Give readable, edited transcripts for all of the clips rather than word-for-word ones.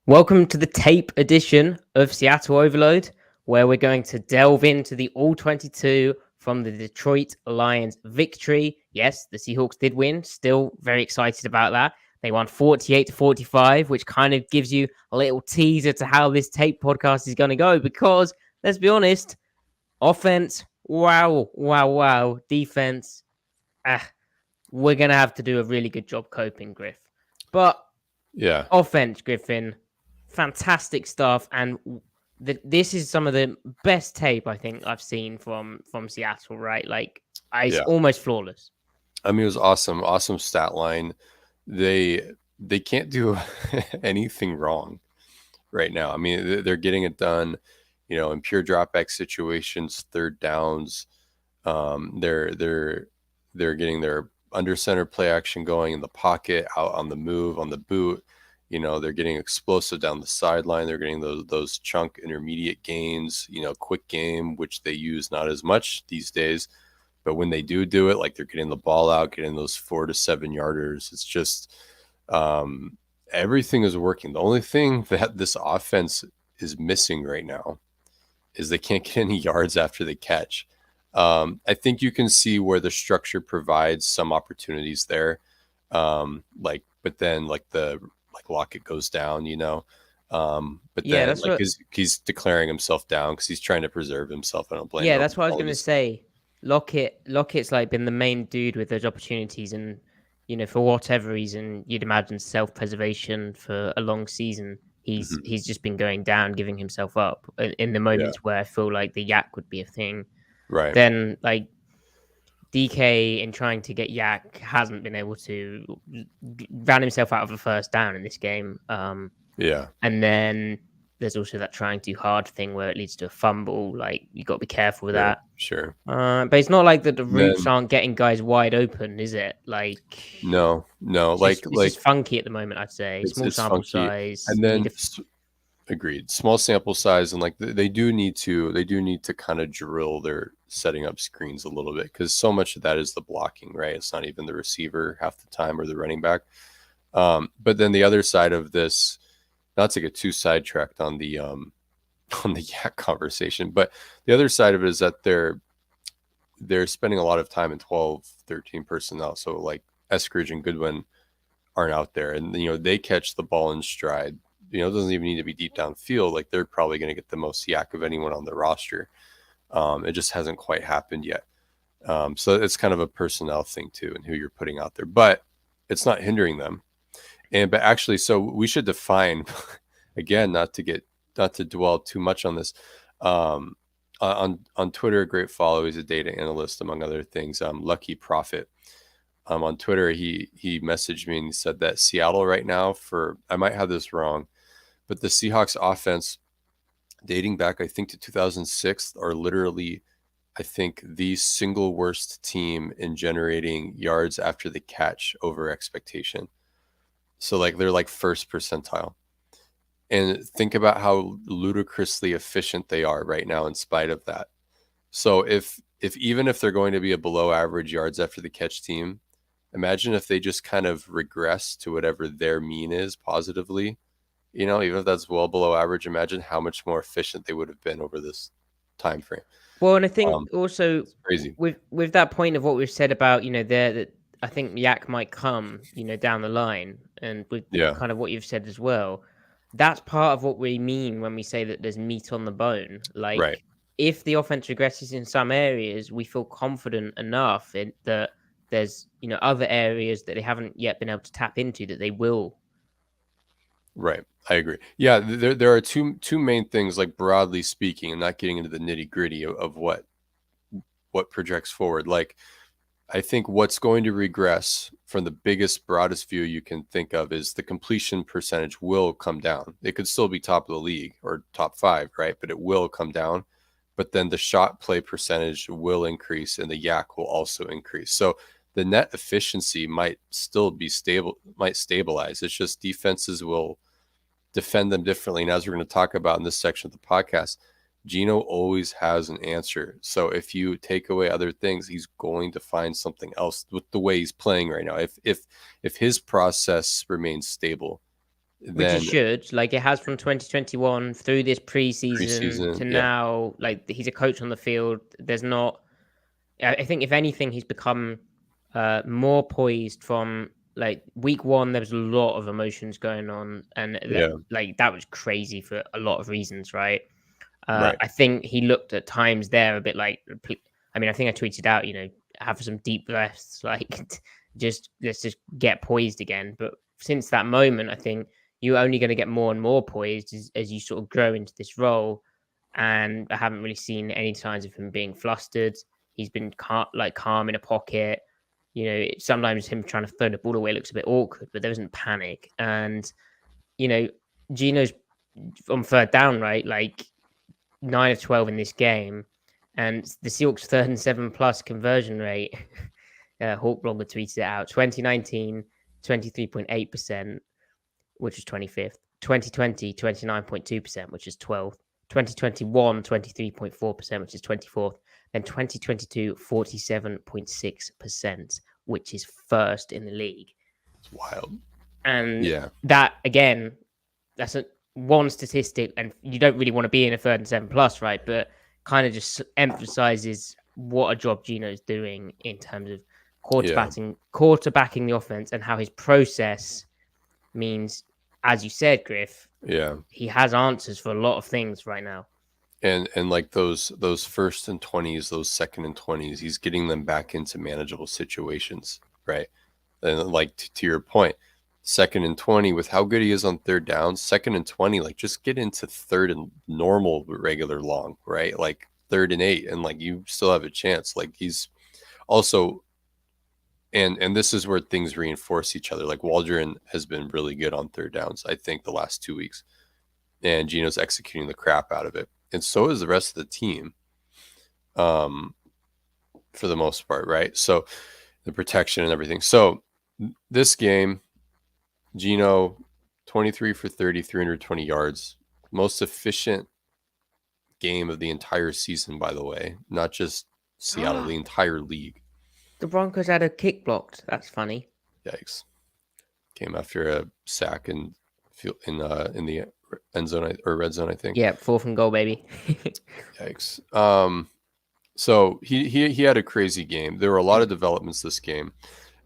Welcome to the tape edition of Seattle Overload, where we're going to delve into the All 22 from the Detroit Lions victory. Yes, the Seahawks did win. Still very excited about that. They won 48-45, which kind of gives you a little teaser to how this tape podcast is going to go. Because let's be honest, offense, wow. Defense, we're going to have to do a really good job coping, Griff. But Yeah. offense, Griffin, fantastic stuff, and this is some of the best tape I think I've seen from Seattle. Right, like it's almost flawless. I mean, it was awesome stat line. They can't do anything wrong right now. I mean, they're getting it done, in pure dropback situations, third downs. They're getting their under center play action going in the pocket, out on the move, on the boot. They're getting explosive down the sideline. They're getting those chunk intermediate gains, quick game, which they use not as much these days. But when they do it, like they're getting the ball out, getting those 4 to 7 yarders. It's just everything is working. The only thing that this offense is missing right now is they can't get any yards after the catch. I think you can see where the structure provides some opportunities there. But then Lockett goes down, but then he's declaring himself down because he's trying to preserve himself. I don't blame him. Yeah, that's what I was going to say. Lockett's like been the main dude with those opportunities, and for whatever reason, you'd imagine self-preservation for a long season. He's just been going down, giving himself up in the moments where I feel like the yak would be a thing. Right. Then like DK in trying to get yak hasn't been able to ran himself out of a first down in this game. And then there's also that trying too hard thing where it leads to a fumble. Like you got to be careful with that. Sure. But it's not like that the routes aren't getting guys wide open, is it? Like no. It's just funky at the moment. I'd say small sample funky. size, and then agreed, small sample size, and like they do need to kind of drill their setting up screens a little bit because so much of that is the blocking, right? It's not even the receiver half the time or the running back. But then the other side of this, not to get too sidetracked on the yak conversation, but the other side of it is that they're spending a lot of time in 12, 13 personnel. So like Eskridge and Goodwin aren't out there, and they catch the ball in stride. It doesn't even need to be deep downfield. Like they're probably going to get the most yak of anyone on the roster. It just hasn't quite happened yet. So it's kind of a personnel thing too, and who you're putting out there, but it's not hindering them. But actually, so we should define again, not to dwell too much on this. On Twitter, a great follow. He's a data analyst, among other things. Lucky Prophet. On Twitter, he messaged me and he said that Seattle right now, I might have this wrong, but the Seahawks offense dating back, I think, to 2006 are literally, I think, the single worst team in generating yards after the catch over expectation. So like they're like first percentile. And think about how ludicrously efficient they are right now in spite of that. So if even if they're going to be a below average yards after the catch team, imagine if they just kind of regress to whatever their mean is positively, even if that's well below average, imagine how much more efficient they would have been over this time frame. Well, and I think also crazy with that point of what we've said about, that I think yak might come, down the line, and with kind of what you've said as well, that's part of what we mean when we say that there's meat on the bone. Like if the offense regresses in some areas, we feel confident enough that there's other areas that they haven't yet been able to tap into that they will. Right, I agree. Yeah, there are two main things, like broadly speaking, and not getting into the nitty gritty of what projects forward. Like I think what's going to regress from the biggest, broadest view you can think of is the completion percentage will come down. It could still be top of the league or top 5, right? But it will come down. But then the shot play percentage will increase and the yak will also increase. So the net efficiency might still be stabilize. It's just defenses will defend them differently. And as we're going to talk about in this section of the podcast, Geno always has an answer. So if you take away other things, he's going to find something else with the way he's playing right now. If his process remains stable, Which he then should. Like, it has from 2021 through this preseason preseason, to yeah, now. Like, he's a coach on the field. There's not. I think if anything, he's become more poised from like week one. There was a lot of emotions going on, and yeah, that was crazy for a lot of reasons, right? right, I think he looked at times there a bit like. I mean, I think I tweeted out, have some deep breaths, like just let's just get poised again. But since that moment, I think you're only going to get more and more poised as you sort of grow into this role. And I haven't really seen any signs of him being flustered. He's been calm in a pocket. Sometimes him trying to throw the ball away looks a bit awkward, but there isn't panic. And you know, Geno's on third down, right? Like 9 of 12 in this game, and the Seahawks 3rd and 7+ conversion rate. Hawk Blogger tweeted it out. 2019, 23.8%, which is 25th. 2020, 29.2%, which is 12th. 2021, 23.4%, which is 24th. Then 2022, 47.6%, which is first in the league. it's wild. And Yeah, that, again, that's one statistic, and you don't really want to be in a 3rd and 7+, right? But kind of just emphasizes what a job Geno's doing in terms of yeah, quarterbacking the offense, and how his process means, as you said, Griff, yeah. he has answers for a lot of things right now. And like those 1st and 20s, those 2nd and 20s, he's getting them back into manageable situations, right? And like to your point, 2nd and 20, with how good he is on third down, 2nd and 20, like just get into third and normal regular long, right? Like 3rd and 8, and like you still have a chance. Like he's also, and this is where things reinforce each other. Like Waldron has been really good on third downs, I think, the last 2 weeks, and Geno's executing the crap out of it, and so is the rest of the team, for the most part, right? So the protection and everything. So this game, Geno, 23 for 30, 320 yards, most efficient game of the entire season, by the way, not just Seattle, the entire league. The Broncos had a kick blocked. That's funny. Yikes! Came after a sack in the end zone or red zone, I think. Yeah, 4th and goal, baby. Yikes! So he had a crazy game. There were a lot of developments this game.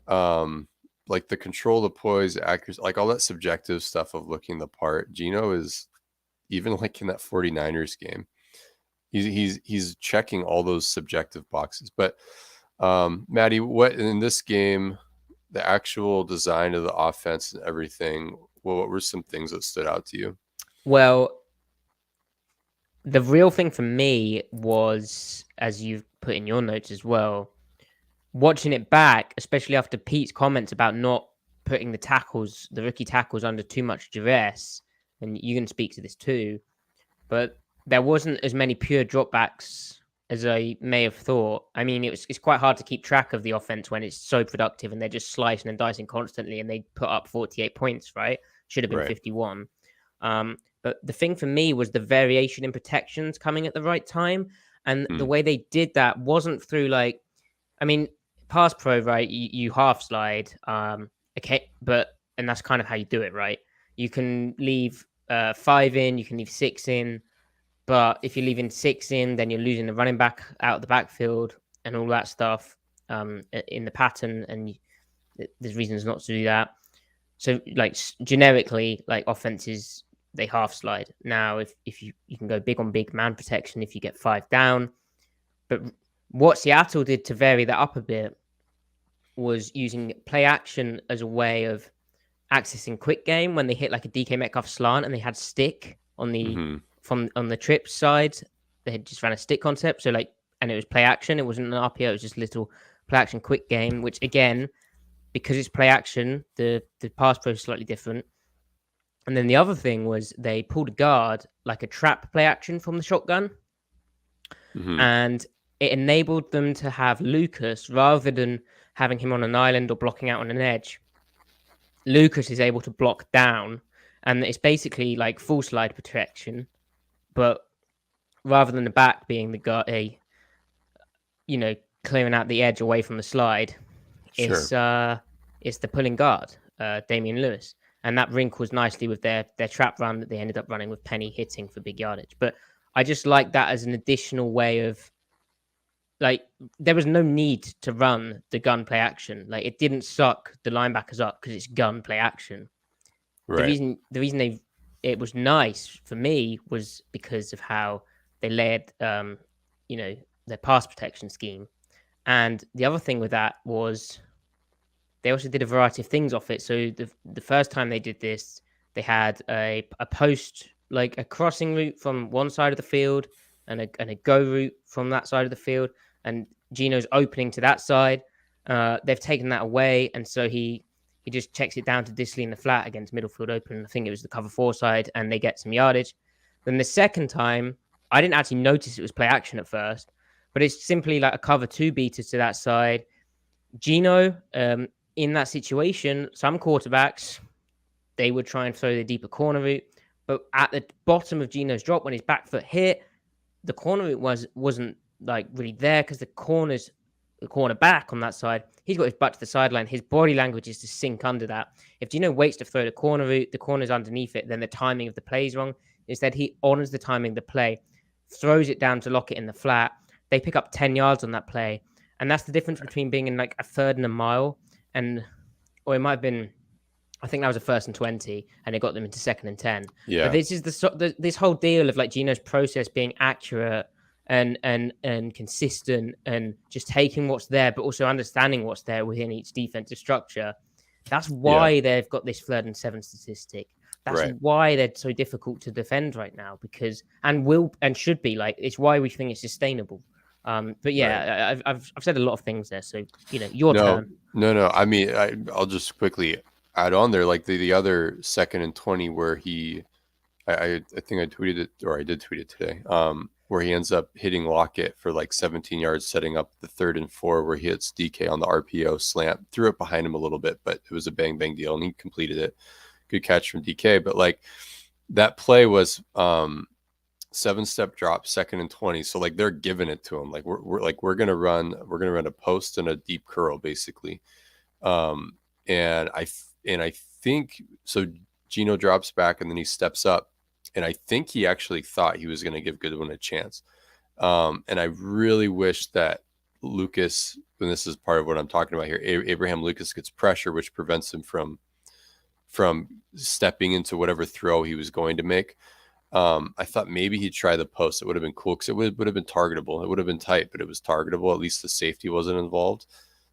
Like the control, the poise, accuracy, like all that subjective stuff of looking the part. Geno is, even like in that 49ers game, he's checking all those subjective boxes. But Maddie, what in this game, the actual design of the offense and everything, what were some things that stood out to you? Well, the real thing for me was, as you've put in your notes as well, watching it back, especially after Pete's comments about not putting the rookie tackles, under too much duress, and you can speak to this too, but there wasn't as many pure dropbacks as I may have thought. I mean, it's quite hard to keep track of the offense when it's so productive and they're just slicing and dicing constantly, and they put up 48 points, right? Should have been Right. 51. But the thing for me was the variation in protections coming at the right time. And the way they did that wasn't through pass pro, right? You half slide. Okay. And that's kind of how you do it, right? You can leave 5 in, you can leave 6 in. But if you're leaving 6 in, then you're losing the running back out of the backfield and all that stuff in the pattern. And there's reasons not to do that. So, like, generically, like, offenses, they half slide. Now, if you can go big on big man protection if you get 5 down. But what Seattle did to vary that up a bit was using play action as a way of accessing quick game when they hit like a DK Metcalf slant and they had stick on the trip side. They had just ran a stick concept. So, like, and it was play action. It wasn't an RPO. It was just little play action quick game, which, again, because it's play action, the pass pro is slightly different. And then the other thing was they pulled a guard, like a trap play action from the shotgun. And it enabled them to have Lucas, rather than having him on an island or blocking out on an edge, Lucas is able to block down. And it's basically like full slide protection. But rather than the back being the guy, clearing out the edge away from the slide, Sure. it's the pulling guard, Damian Lewis. and that wrinkles nicely with their trap run that they ended up running with Penny hitting for big yardage. But I just like that as an additional way of, like, there was no need to run the gun play action. Like, it didn't suck the linebackers up because it's gun play action. Right. The reason it was nice for me was because of how they layered their pass protection scheme. And the other thing with that was they also did a variety of things off it. So the first time they did this, they had a post, like a crossing route from one side of the field and a go route from that side of the field, and Geno's opening to that side. They've taken that away, and so he just checks it down to Disley in the flat against middle field open. I think it was the cover 4 side, and they get some yardage. Then the second time, I didn't actually notice it was play action at first, but it's simply like a cover 2 beater to that side. Geno, in that situation, some quarterbacks, they would try and throw the deeper corner route, but at the bottom of Geno's drop, when his back foot hit, the corner route wasn't like really there because the cornerback on that side, he's got his butt to the sideline. His body language is to sink under that. If Geno waits to throw the corner route, the corner's underneath it, then the timing of the play is wrong. Instead, he honors the timing of the play, throws it down to Lockett in the flat. They pick up 10 yards on that play. And that's the difference between being in like a 3rd and a mile, or it might have been, I think that was a 1st and 20, and it got them into 2nd and 10. Yeah. But this is this whole deal of like Geno's process being accurate and consistent, and just taking what's there, but also understanding what's there within each defensive structure. That's why they've got this 3rd and 7 statistic. That's why they're so difficult to defend right now, because and should be, like, it's why we think it's sustainable. But yeah, I've said a lot of things there, so your turn. No. I mean, I'll just quickly add on there, like the other 2nd and 20 where I think I tweeted it, or I did tweet it today, where he ends up hitting Lockett for like 17 yards, setting up the 3rd and 4 where he hits DK on the RPO slant, threw it behind him a little bit, but it was a bang deal, and he completed it. Good catch from DK, but like that play was 7-step drop, 2nd and 20. So like they're giving it to him. Like we're gonna run a post and a deep curl basically. And I think so. Geno drops back and then he steps up, and I think he actually thought he was going to give Goodwin a chance. And I really wish that Lucas, and this is part of what I'm talking about here, Abraham Lucas gets pressure, which prevents him from stepping into whatever throw he was going to make. I thought maybe he'd try the post. It would have been cool because it would have been targetable. It would have been tight, but it was targetable. At least the safety wasn't involved.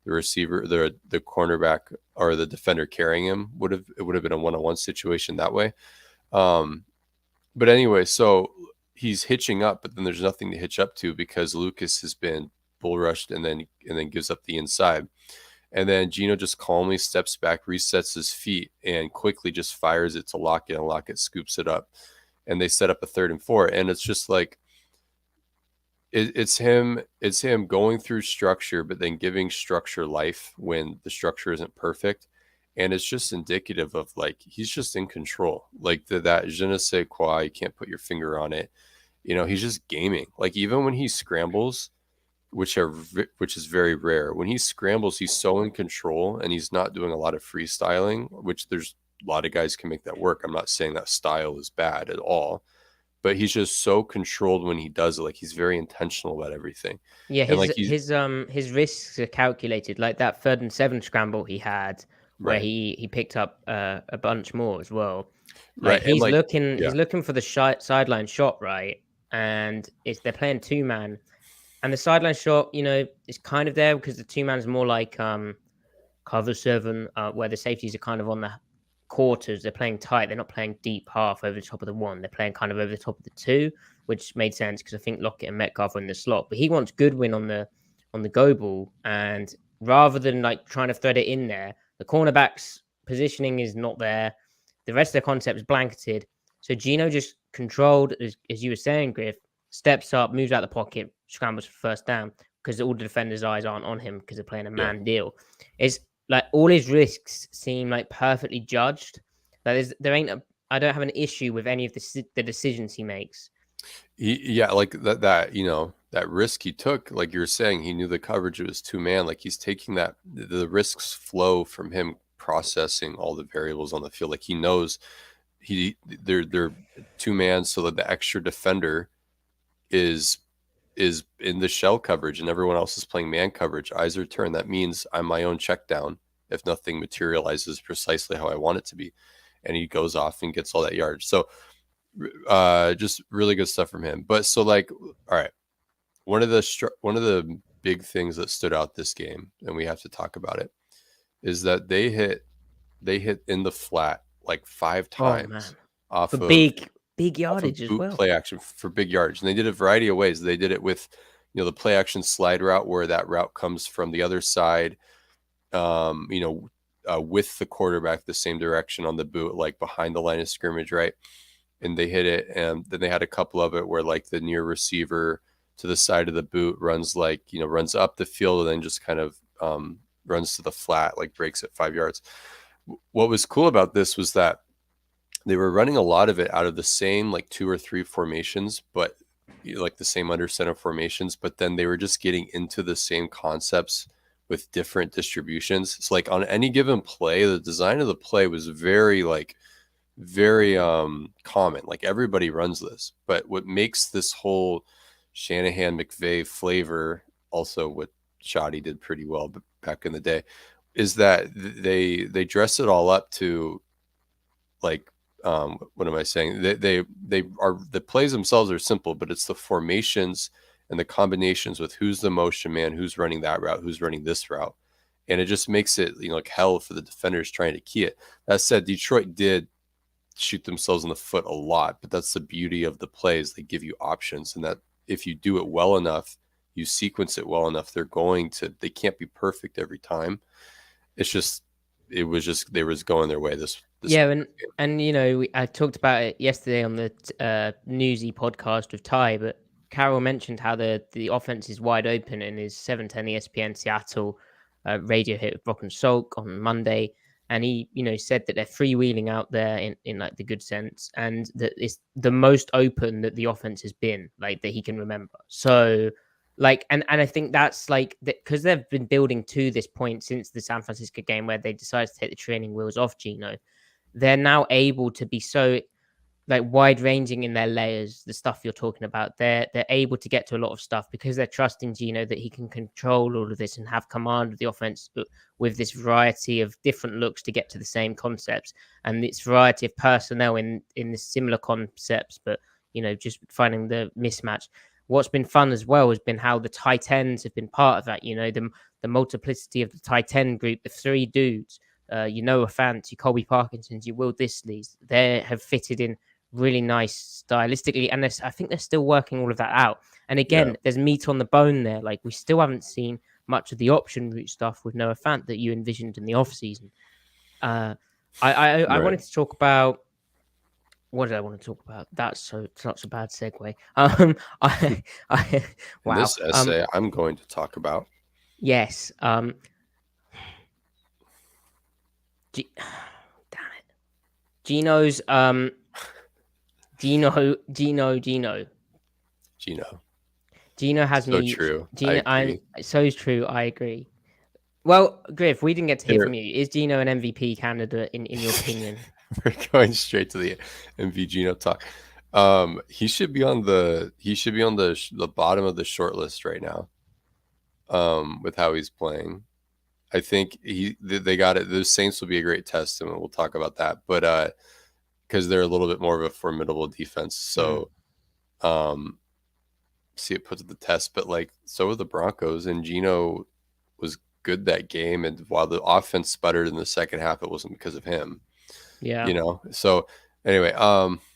The receiver, the cornerback, or the defender carrying him it would have been a 1-on-1 situation that way. But anyway, so he's hitching up, but then there's nothing to hitch up to because Lucas has been bull rushed and then gives up the inside. And then Geno just calmly steps back, resets his feet, and quickly just fires it to Lockett, and Lockett scoops it up. And they set up a 3rd and 4. And it's just like, it's him going through structure, but then giving structure life when the structure isn't perfect. And it's just indicative of, like, he's just in control. Like that je ne sais quoi, you can't put your finger on it. He's just gaming. Like, even when he scrambles, which is very rare, when he scrambles, he's so in control and he's not doing a lot of freestyling, which there's a lot of guys can make that work. I'm not saying that style is bad at all, but he's just so controlled when he does it. Like, he's very intentional about everything. Yeah, his risks are calculated. Like that 3rd and 7 scramble he had, where he picked up a bunch more as well. Like, he's looking for the sideline shot, right? And they're playing 2-man, and the sideline shot, is kind of there because the 2-man is more like cover 7, where the safeties are kind of on the quarters. They're playing tight. They're not playing deep half over the top of the 1. They're playing kind of over the top of the 2, which made sense because I think Lockett and Metcalf are in the slot. But he wants Goodwin on the go ball, and rather than like trying to thread it in there, the cornerback's positioning is not there. The rest of the concept is blanketed. So Geno just controlled, as you were saying, Griff, steps up, moves out the pocket, scrambles for 1st down because all the defenders' eyes aren't on him because they're playing a man deal. It's like all his risks seem like perfectly judged. Like I don't have an issue with any of the decisions he makes. Like that risk he took, like you were saying, he knew the coverage was 2-man. Like, he's taking that, the risks flow from him processing all the variables on the field. Like he knows they're two man, so that the extra defender is in the shell coverage and everyone else is playing man coverage. Eyes are turned. That means I'm my own check down if nothing materializes precisely how I want it to be. And he goes off and gets all that yardage. So just really good stuff from him. But so like, all right, one of the big things that stood out this game, and we have to talk about it, is that they hit in the flat like 5 times off for of big yardage as boot well. Play action for big yardage. And they did a variety of ways. They did it with, the play action slide route, where that route comes from the other side, with the quarterback the same direction on the boot, like behind the line of scrimmage, right? And they hit it. And then they had a couple of it where like the near receiver to the side of the boot runs runs up the field and then just kind of runs to the flat, like breaks it 5 yards. What was cool about this was that they were running a lot of it out of the same like 2 or 3 formations, but like the same under center formations, but then they were just getting into the same concepts with different distributions. It's like on any given play, the design of the play was very common. Like everybody runs this, but what makes this whole Shanahan McVay flavor, also what Shoddy did pretty well back in the day, is that they dress it all up to like, what am I saying? They are, the plays themselves are simple, but it's the formations and the combinations with who's the motion man, who's running that route, who's running this route. And it just makes it, like hell for the defenders trying to key it. That said, Detroit did shoot themselves in the foot a lot, but that's the beauty of the plays. They give you options, and that if you do it well enough, you sequence it well enough, they can't be perfect every time. They was going their way this yeah, and I talked about it yesterday on the Newsy podcast with Ty, but Carroll mentioned how the offense is wide open in his 710 ESPN Seattle radio hit with Brock and Salk on Monday, and he said that they're freewheeling out there in like the good sense, and that it's the most open that the offense has been, like, that he can remember. So like, and I think that's like, because they've been building to this point since the San Francisco game where they decided to take the training wheels off Geno. They're now able to be so like wide ranging in their layers, the stuff you're talking about. They're able to get to a lot of stuff because they're trusting Geno that he can control all of this and have command of the offense with this variety of different looks to get to the same concepts, and this variety of personnel in the similar concepts, but just finding the mismatch. What's been fun as well has been how the tight ends have been part of that. The multiplicity of the tight end group, the 3 dudes, Noah Fant, your Colby Parkinsons, your Will Dissleys, they have fitted in really nice stylistically, and I think they're still working all of that out. And again, there's meat on the bone there. Like, we still haven't seen much of the option route stuff with Noah Fant that you envisioned in the off season. I wanted to talk about. What did I want to talk about? That's such a bad segue. In this essay, I'm going to talk about. Yes. Damn it. Geno's Geno has so me. True. So true. I agree. Well, Griff, we didn't get to hear from you. Is Geno an MVP candidate in your opinion? We're going straight to the MV Geno talk. He should be on the bottom of the short list right now. With how he's playing, I think they got it. The Saints will be a great test, and we'll talk about that. But because they're a little bit more of a formidable defense, so see it put to the test. But like, so are the Broncos, and Geno was good that game. And while the offense sputtered in the second half, it wasn't because of him. Yeah. So anyway,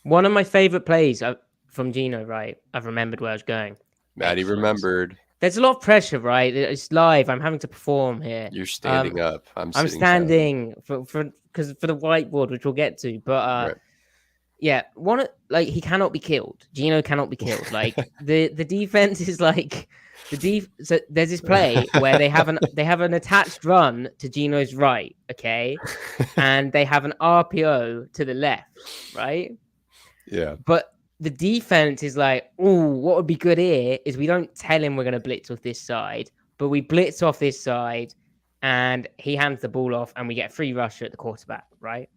one of my favorite plays from Geno, right? I've remembered where I was going. Maddie remembered. There's a lot of pressure, right? It's live. I'm having to perform here. You're standing up. I'm standing for the whiteboard, which we'll get to. But yeah, he cannot be killed. Geno cannot be killed. Like the defense is like so there's this play where they have an attached run to Geno's right, okay, and they have an RPO to the left, right? Yeah. But the defense is like, oh, what would be good here is we don't tell him we're going to blitz off this side, but we blitz off this side, and he hands the ball off, and we get a free rusher at the quarterback, right?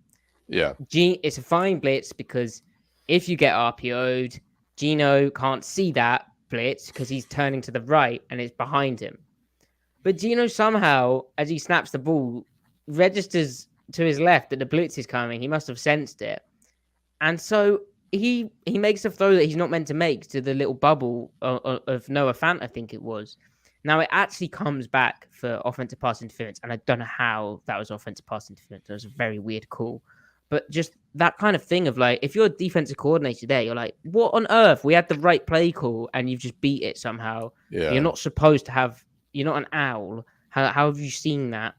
Yeah. It's a fine blitz because if you get RPO'd, Geno can't see that blitz because he's turning to the right and it's behind him. But Geno somehow, as he snaps the ball, registers to his left that the blitz is coming. He must have sensed it. And so he makes a throw that he's not meant to make to the little bubble of Noah Fant, I think it was. Now it actually comes back for offensive pass interference, and I don't know how that was offensive pass interference. It was a very weird call. But just that kind of thing of like, if you're a defensive coordinator there, you're like, what on earth? We had the right play call and you've just beat it somehow. Yeah. You're not supposed to have, you're not an owl. How have you seen that?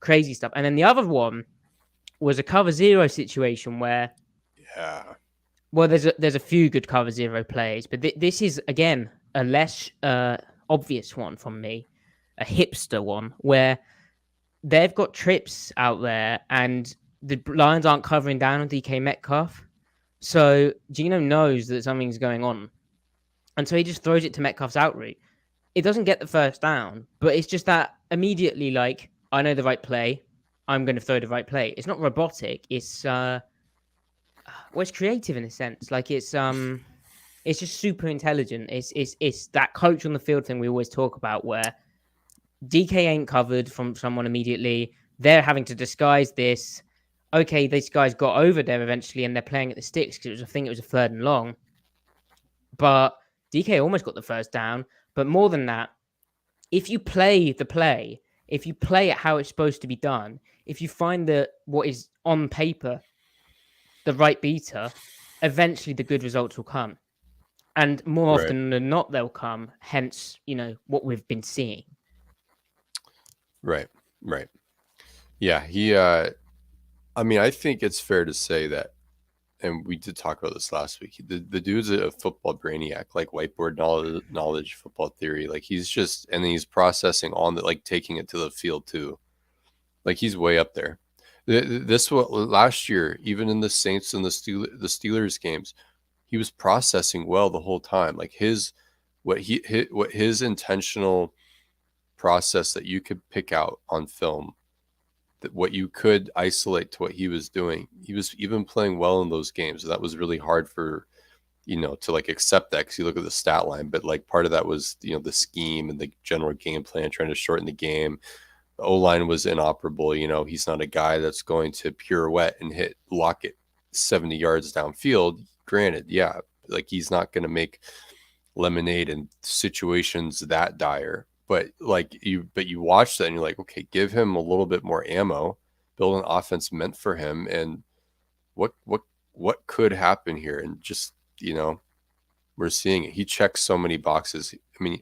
Crazy stuff. And then the other one was a cover zero situation where, Yeah. well, there's a few good cover zero plays, but this is again a less obvious one from me, a hipster one where they've got trips out there and the Lions aren't covering down on DK Metcalf. So Geno knows that something's going on. And so he just throws it to Metcalf's out route. It doesn't get the first down, but it's just that immediately, like, I know the right play. I'm going to throw the right play. It's not robotic. It's it's creative in a sense. Like it's just super intelligent. It's that coach on the field thing we always talk about where DK ain't covered from someone immediately. They're having to disguise this. Okay, these guys got over there eventually, and they're playing at the sticks because it was a 3rd and long. But DK almost got the first down. But more than that, if you play the play, if you play it how it's supposed to be done, if you find what is on paper the right beater, eventually the good results will come. And more often than not, they'll come. Hence, what we've been seeing. Right. Yeah, I think it's fair to say that, and we did talk about this last week, the dude's a football brainiac, like whiteboard knowledge, football theory. Like he's processing on the, like taking it to the field too. Like he's way up there. This was last year, even in the Saints and the Steelers games, he was processing well the whole time. Like his intentional process that you could pick out on film, that what you could isolate to what he was doing. He was even playing well in those games. So that was really hard for, to like accept that because you look at the stat line. But like part of that was, the scheme and the general game plan, trying to shorten the game. The O-line was inoperable. He's not a guy that's going to pirouette and lock it 70 yards downfield. Granted, yeah, like he's not going to make lemonade in situations that dire. But you watch that and you're like, okay, give him a little bit more ammo, build an offense meant for him, and what could happen here? And just we're seeing it. He checks so many boxes. I mean,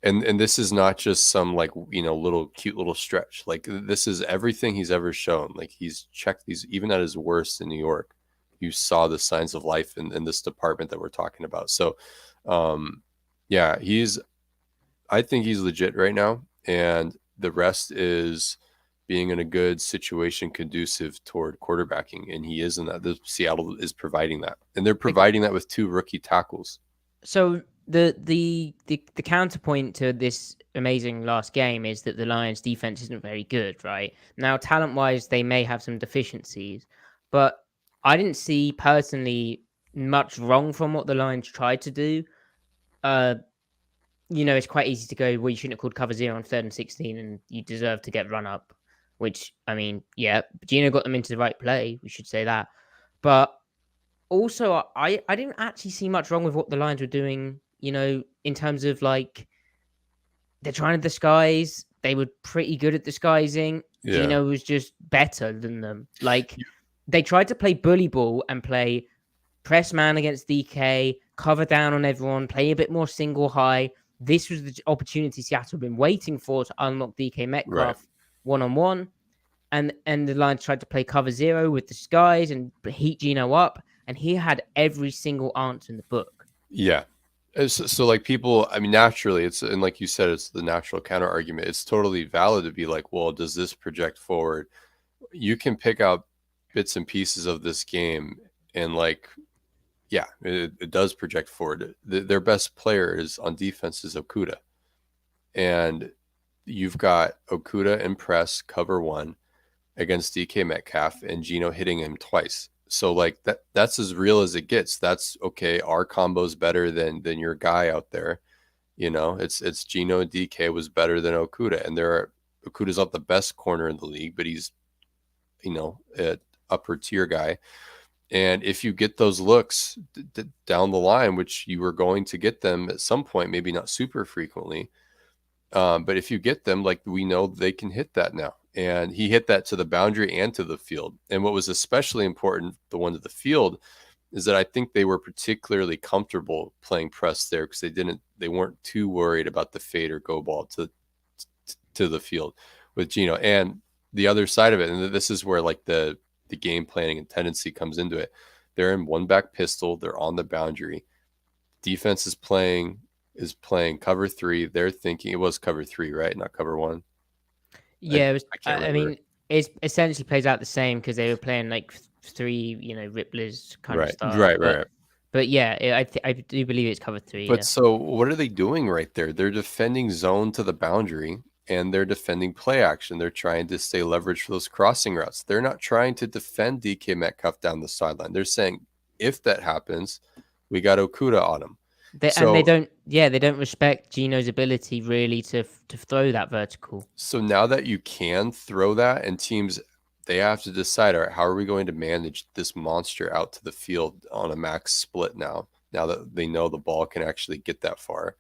and this is not just some like little cute little stretch. Like this is everything he's ever shown. Like he's checked these, even at his worst in New York. You saw the signs of life in this department that we're talking about. So, yeah, I think he's legit right now, and the rest is being in a good situation conducive toward quarterbacking, and he is in that. Seattle is providing that, and they're providing that with 2 rookie tackles. So the counterpoint to this amazing last game is that the Lions defense isn't very good, right? Now, talent-wise, they may have some deficiencies, but I didn't see personally much wrong from what the Lions tried to do. It's quite easy to go, well, you shouldn't have called cover 0 on 3rd and 16 and you deserve to get run up, which, I mean, yeah, Geno got them into the right play. We should say that. But also, I didn't actually see much wrong with what the Lions were doing, in terms of like, they're trying to disguise. They were pretty good at disguising. Yeah. Geno was just better than them. Like, they tried to play bully ball and play press man against DK, cover down on everyone, play a bit more single high. This was the opportunity Seattle had been waiting for to unlock DK Metcalf one-on-one. And the Lions tried to play cover 0 with disguise and heat Geno up. And he had every single answer in the book. Yeah. So like people, I mean, naturally, and like you said, it's the natural counter argument. It's totally valid to be like, well, does this project forward? You can pick out bits and pieces of this game and like, yeah, it does project forward. Their best player is on defense is Okuda. And you've got Okuda and press cover 1 against DK Metcalf and Geno hitting him twice. So like that's as real as it gets. That's okay. Our combo's better than your guy out there. It's Geno and DK was better than Okuda, and Okuda's not the best corner in the league, but he's an upper tier guy. And if you get those looks down the line, which you were going to get them at some point, maybe not super frequently, but if you get them, like we know they can hit that now. And he hit that to the boundary and to the field. And what was especially important, the one to the field, is that I think they were particularly comfortable playing press there because they weren't too worried about the fade or go ball to the field with Geno. And the other side of it, and this is where like the game planning and tendency comes into it. They're in one back pistol. They're on the boundary. Defense is playing cover 3. They're thinking it was cover 3, right? Not cover 1. Yeah, I mean, it essentially plays out the same because they were playing like 3, Ripplers kind of style. Right. But yeah, I do believe it's cover 3. But yeah. So what are they doing right there? They're defending zone to the boundary, and they're defending play action. They're trying to stay leveraged for those crossing routes. They're not trying to defend DK Metcalf down the sideline. They're saying, if that happens, we got Okuda on him. And they don't respect Geno's ability really to throw that vertical. So now that you can throw that, and teams, they have to decide, all right, how are we going to manage this monster out to the field on a max split now that they know the ball can actually get that far?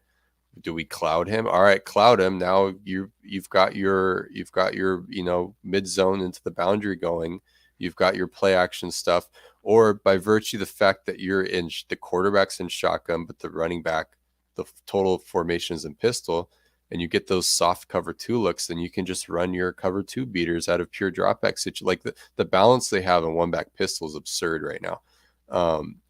Do we cloud him? All right, cloud him. Now you've got your mid zone into the boundary going. You've got your play action stuff, or by virtue of the fact that you're in the quarterback's in shotgun, but the running back, the total formation is in pistol, and you get those soft cover 2 looks, then you can just run your cover 2 beaters out of pure dropback situation. Like the balance they have in one back pistol is absurd right now,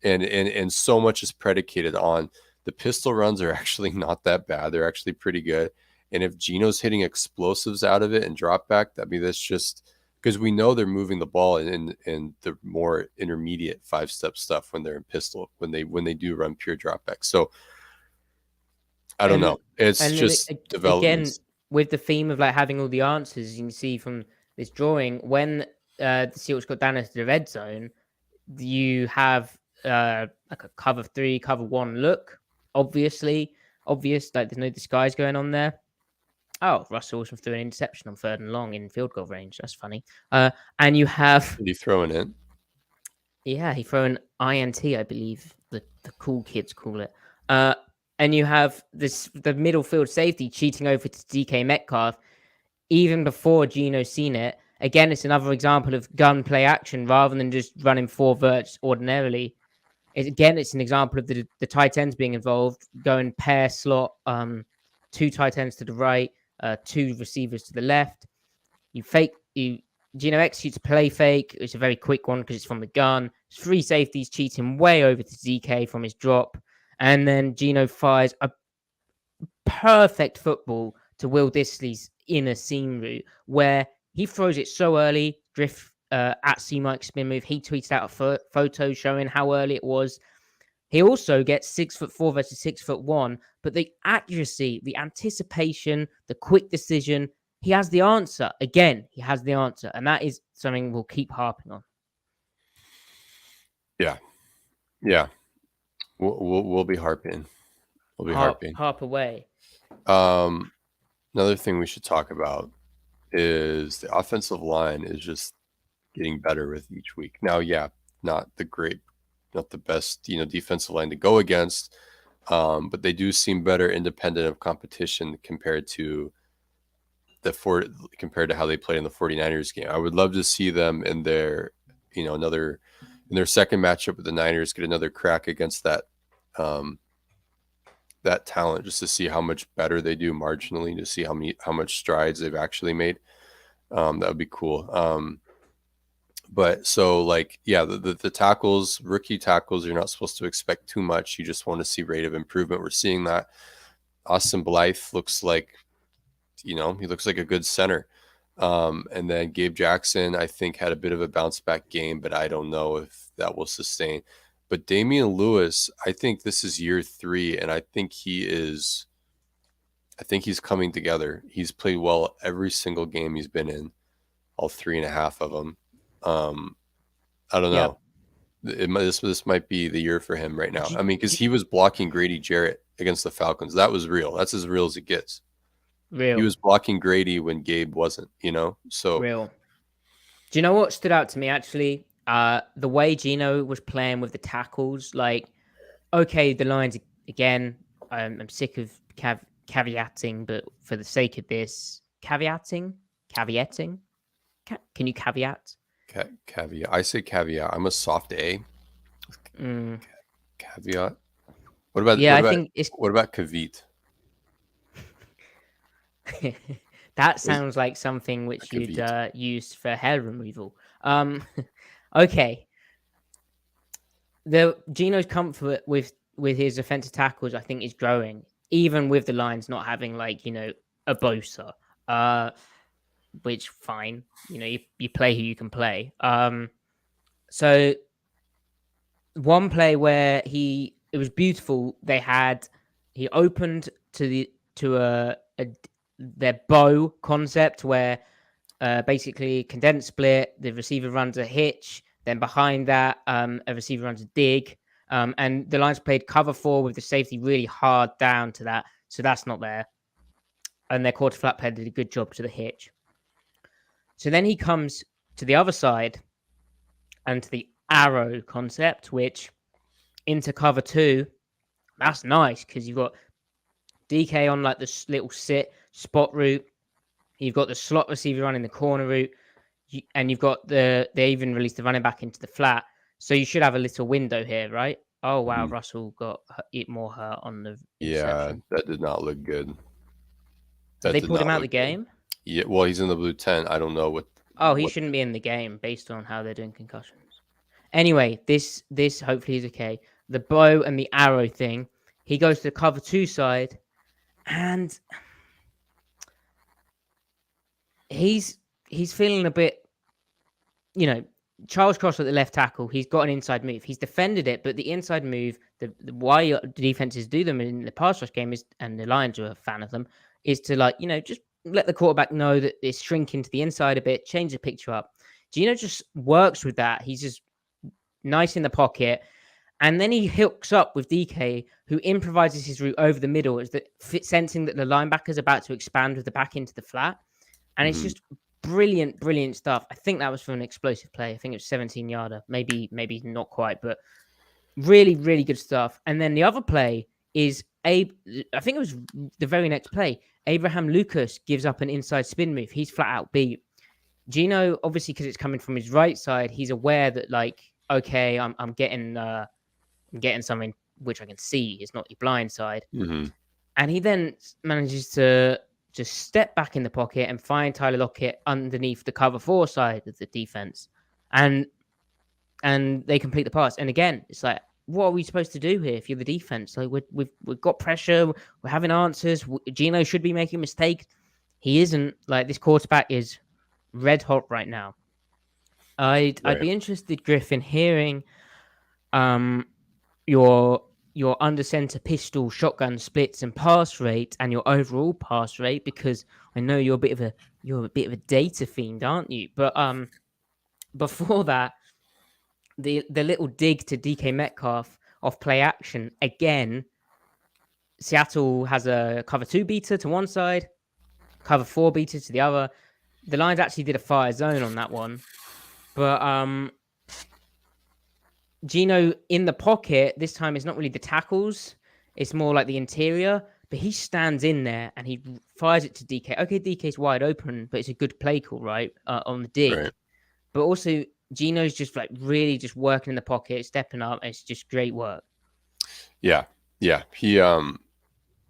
and so much is predicated on. The pistol runs are actually not that bad. They're actually pretty good. And if Geno's hitting explosives out of it and drop back, that's just because we know they're moving the ball in the more intermediate 5-step stuff when they're in pistol, when they do run pure drop back. So I don't know. It's just development. Again, with the theme of like having all the answers, you can see from this drawing, when the Seahawks got down into the red zone, you have like a cover 3, cover 1 look. Obvious, like there's no disguise going on there. Oh, Russell Wilson threw an interception on 3rd and long in field goal range. That's funny. And you have... Did he throw it in? Yeah, he threw an INT, I believe the cool kids call it. And you have the middle field safety cheating over to DK Metcalf even before Geno's seen it. Again, it's another example of gun play action rather than just running 4 verts ordinarily. It's an example of the tight ends being involved, going pair slot, 2 tight ends to the right, 2 receivers to the left. Geno executes a play fake. It's a very quick one because it's from the gun. 3 safeties cheating way over to DK from his drop. And then Geno fires a perfect football to Will Dissly's inner seam route where he throws it so early, drift at C-Mike spin move. He tweeted out a photo showing how early it was. He also gets 6'4" versus 6'1", but the accuracy, the anticipation, the quick decision, he has the answer. Again, he has the answer, and that is something we'll keep harping on. Yeah. We'll be harping. Harp away. Another thing we should talk about is the offensive line is just getting better with each week. Now, not the best, defensive line to go against, but they do seem better independent of competition compared to how they played in the 49ers game. I would love to see them in their, in their second matchup with the Niners get another crack against that talent, just to see how much better they do marginally, to see how much strides they've actually made. That would be cool. But so the tackles, rookie tackles, you're not supposed to expect too much. You just want to see rate of improvement. We're seeing that. Austin Blythe looks like, he looks like a good center. And then Gabe Jackson, I think, had a bit of a bounce back game, but I don't know if that will sustain. But Damian Lewis, I think this is year 3, and I think he is I think he's coming together. He's played well every single game he's been in, all 3.5 of them. I don't Yeah. know. This might be the year for him right now. Do, I mean, because do, he was blocking Grady Jarrett against the Falcons. That was real. That's as real as it gets. He real, was blocking Grady when Gabe wasn't, So real. Do you know what stood out to me actually? The way Geno was playing with the tackles. Like, okay, the lines again. I'm sick of caveating, but for the sake of this, caveating. Can you caveat? caveat. I say caveat. I'm a soft A. Mm. Caveat. What about Yeah, what I about think it's what about caveat? that Is sounds like something which you'd caveat? use for hair removal. Okay. The Geno's comfort with his offensive tackles, I think, is growing, even with the Lions not having like a Bosa. Uh, which fine, you play who you can play. So one play where it was beautiful. He opened to their bow concept where basically condensed split. The receiver runs a hitch. Then behind that, a receiver runs a dig. And the Lions played cover 4 with the safety really hard down to that. So that's not there. And their quarter flat player did a good job to the hitch. So then he comes to the other side and to the arrow concept, which into cover 2, that's nice because you've got DK on like this little sit spot route. You've got the slot receiver running the corner route. And you've got they even released the running back into the flat. So you should have a little window here, right? Oh, wow. Mhm. Russell got it more hurt on the Yeah, interception. that did not look good. Have That they did pulled him not out of the look good. game? Yeah, well, he's in the blue tent. I don't know Oh, he what. shouldn't be in the game based on how they're doing concussions. Anyway, this hopefully is okay. The bow and the arrow thing. He goes to the cover 2 side, and he's feeling a bit, Charles Cross at the left tackle. He's got an inside move. He's defended it, but the inside move, the why defenses do them in the pass rush game is, and the Lions are a fan of them, is to just let the quarterback know that it's shrinking to the inside a bit, change the picture up. Gino just works with that. He's just nice in the pocket. And then he hooks up with DK, who improvises his route over the middle, sensing that the linebacker's about to expand with the back into the flat. And it's Mhm. just brilliant stuff. I think that was for an explosive play. I think it was 17-yarder, maybe not quite, but really good stuff. And then the other play is I think it was the very next play. Abraham Lucas gives up an inside spin move. He's flat out beat. Gino, obviously, because it's coming from his right side, he's aware that okay, I'm getting something which I can see. It's not your blind side. Mhm. And he then manages to just step back in the pocket and find Tyler Lockett underneath the cover 4 side of the defense. And they complete the pass. And again, it's like, what are we supposed to do here if you're the defense? Like we've got pressure, we're having answers. Gino should be making mistakes. He isn't. Like, this quarterback is red hot right now. I'd Right. be interested, Griff, in hearing your under center pistol shotgun splits and pass rate and your overall pass rate, because I know you're a bit of a data fiend, aren't you? But before that, the little dig to DK Metcalf off play action again. Seattle has a cover 2 beater to one side, cover 4 beater to the other. The Lions actually did a fire zone on that one, but Gino in the pocket this time is not really the tackles. It's more like the interior, but he stands in there and he fires it to DK. Okay, DK's wide open, but it's a good play call, right? On the dig. Right. But also, Gino's just like really just working in the pocket, stepping up. It's just great work. Yeah. Yeah. He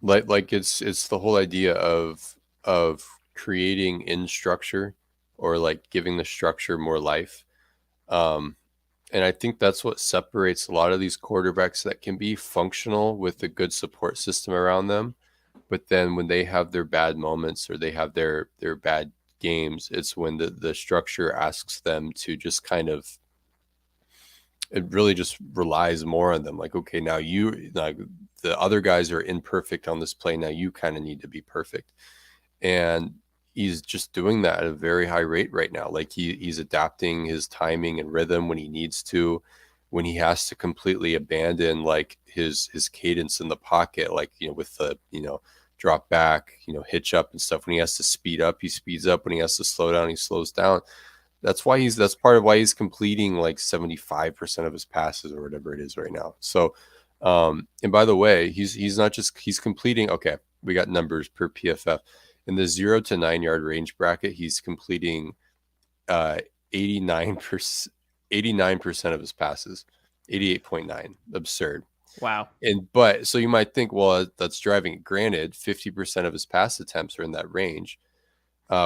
like it's the whole idea of creating in structure, or like giving the structure more life. And I think that's what separates a lot of these quarterbacks that can be functional with a good support system around them. But then when they have their bad moments, or they have their bad games, it's when the structure asks them to just kind of it really just relies more on them. Like, okay, now the other guys are imperfect on this play. Now you kind of need to be perfect. And he's just doing that at a very high rate right now. Like he's adapting his timing and rhythm when he needs to, when he has to completely abandon like his cadence in the pocket, like, with the, drop back, hitch up and stuff. When he has to speed up, he speeds up. When he has to slow down, he slows down. That's part of why he's completing like 75% of his passes or whatever it is right now. So, and by the way, he's not just, he's completing. Okay, we got numbers per PFF. In the 0 to 9 yard range bracket, he's completing 89% of his passes, 88.9. Absurd. Wow. But so you might think, well, that's driving it. Granted, 50% of his pass attempts are in that range,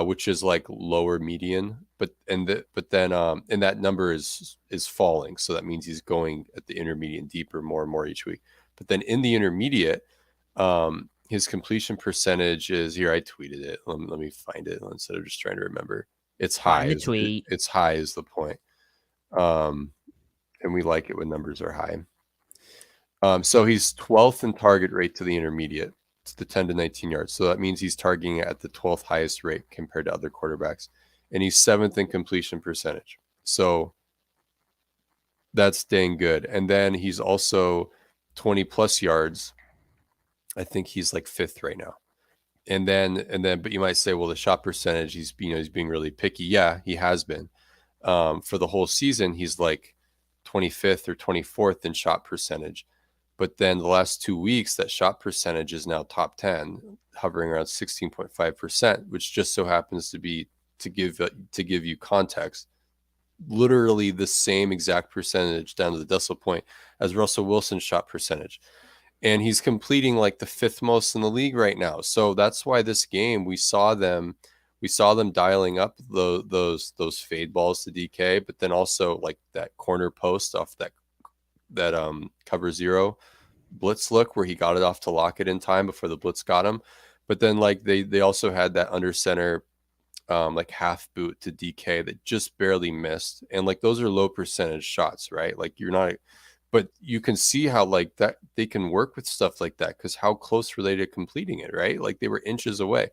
which is like lower median, but then and that number is falling. So that means he's going at the intermediate and deeper more and more each week. But then in the intermediate, his completion percentage is here. I tweeted it. Let me find it instead of just trying to remember. It's high. Find the tweet. It's high is the point. And we like it when numbers are high. So he's 12th in target rate to the intermediate. It's the 10 to 19 yards. So that means he's targeting at the 12th highest rate compared to other quarterbacks. And he's 7th in completion percentage. So that's dang good. And then he's also 20 plus yards. I think he's like 5th right now. And then, but you might say, well, the shot percentage, he's being really picky. Yeah, he has been. For the whole season, he's like 25th or 24th in shot percentage. But then the last 2 weeks, that shot percentage is now top 10, hovering around 16.5%, which just so happens to be, to give you context, literally the same exact percentage down to the decimal point as Russell Wilson's shot percentage. And he's completing like the 5th most in the league right now. So that's why this game, we saw them dialing up those fade balls to DK, but then also like that corner post off that cover 0 blitz look where he got it off to Lockett in time before the blitz got him. But then like they also had that under center like half boot to DK that just barely missed. And like those are low percentage shots, right? Like you're not, but you can see how like that they can work with stuff like that, because how close were they to completing it, right? Like they were inches away.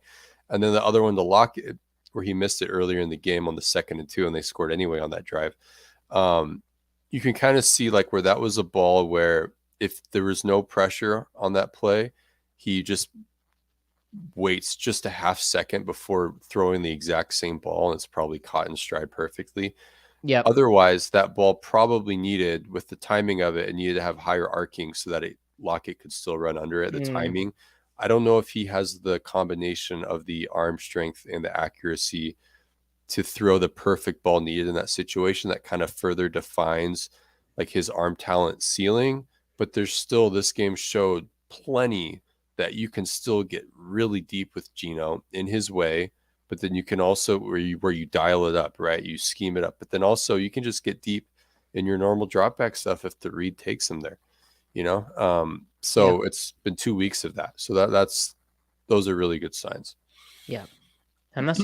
And then the other one to Lockett, where he missed it earlier in the game on the 2nd and 2, and they scored anyway on that drive. You can kind of see like where that was a ball where if there was no pressure on that play, he just waits just a half second before throwing the exact same ball, and it's probably caught in stride perfectly. Yeah. Otherwise, that ball probably needed, with the timing of it, it needed to have higher arcing so that Lockett could still run under it. The timing, I don't know if he has the combination of the arm strength and the accuracy to throw the perfect ball needed in that situation. That kind of further defines like his arm talent ceiling. But there's still, this game showed plenty that you can still get really deep with Geno in his way. But then you can also, where you dial it up, right? You scheme it up. But then also you can just get deep in your normal drop back stuff if the read takes him there, So It's been 2 weeks of that. So those are really good signs. Yeah. And that's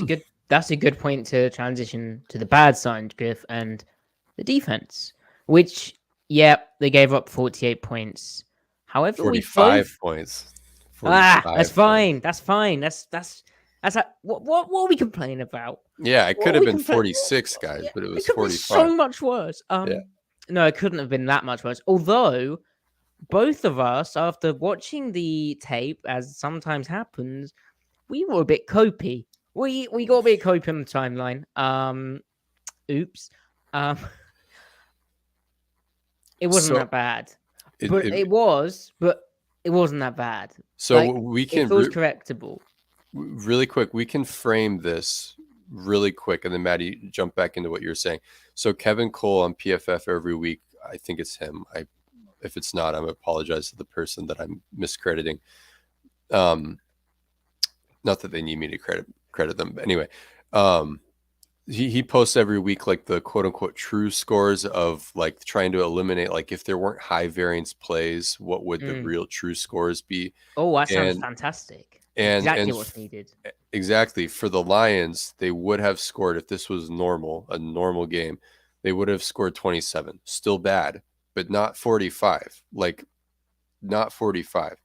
a good point to transition to the bad signs, Griff, and the defense, which, they gave up 48 points. However, 45 points. 45 that's fine. That's fine. That's what are we complaining about? Yeah, it could have been 46, guys, but it was 45. So much worse. No, it couldn't have been that much worse. Although both of us, after watching the tape, as sometimes happens, we were a bit copy. We got a bit copy on the timeline. Oops. It wasn't that bad. It wasn't that bad. So we can... It feels correctable. Really quick, we can frame this really quick, and then Maddie, jump back into what you're saying. So Kevin Cole on PFF every week, I think it's him. If it's not, I apologize to the person that I'm miscrediting. Not that they need me to credit them, but anyway, he posts every week like the quote unquote true scores of like trying to eliminate, like if there weren't high variance plays, what would the real true scores be? Oh, that sounds fantastic. Exactly what's needed. Exactly. For the Lions, they would have scored, if this was a normal game, they would have scored 27. Still bad, but not 45. Like, not 45.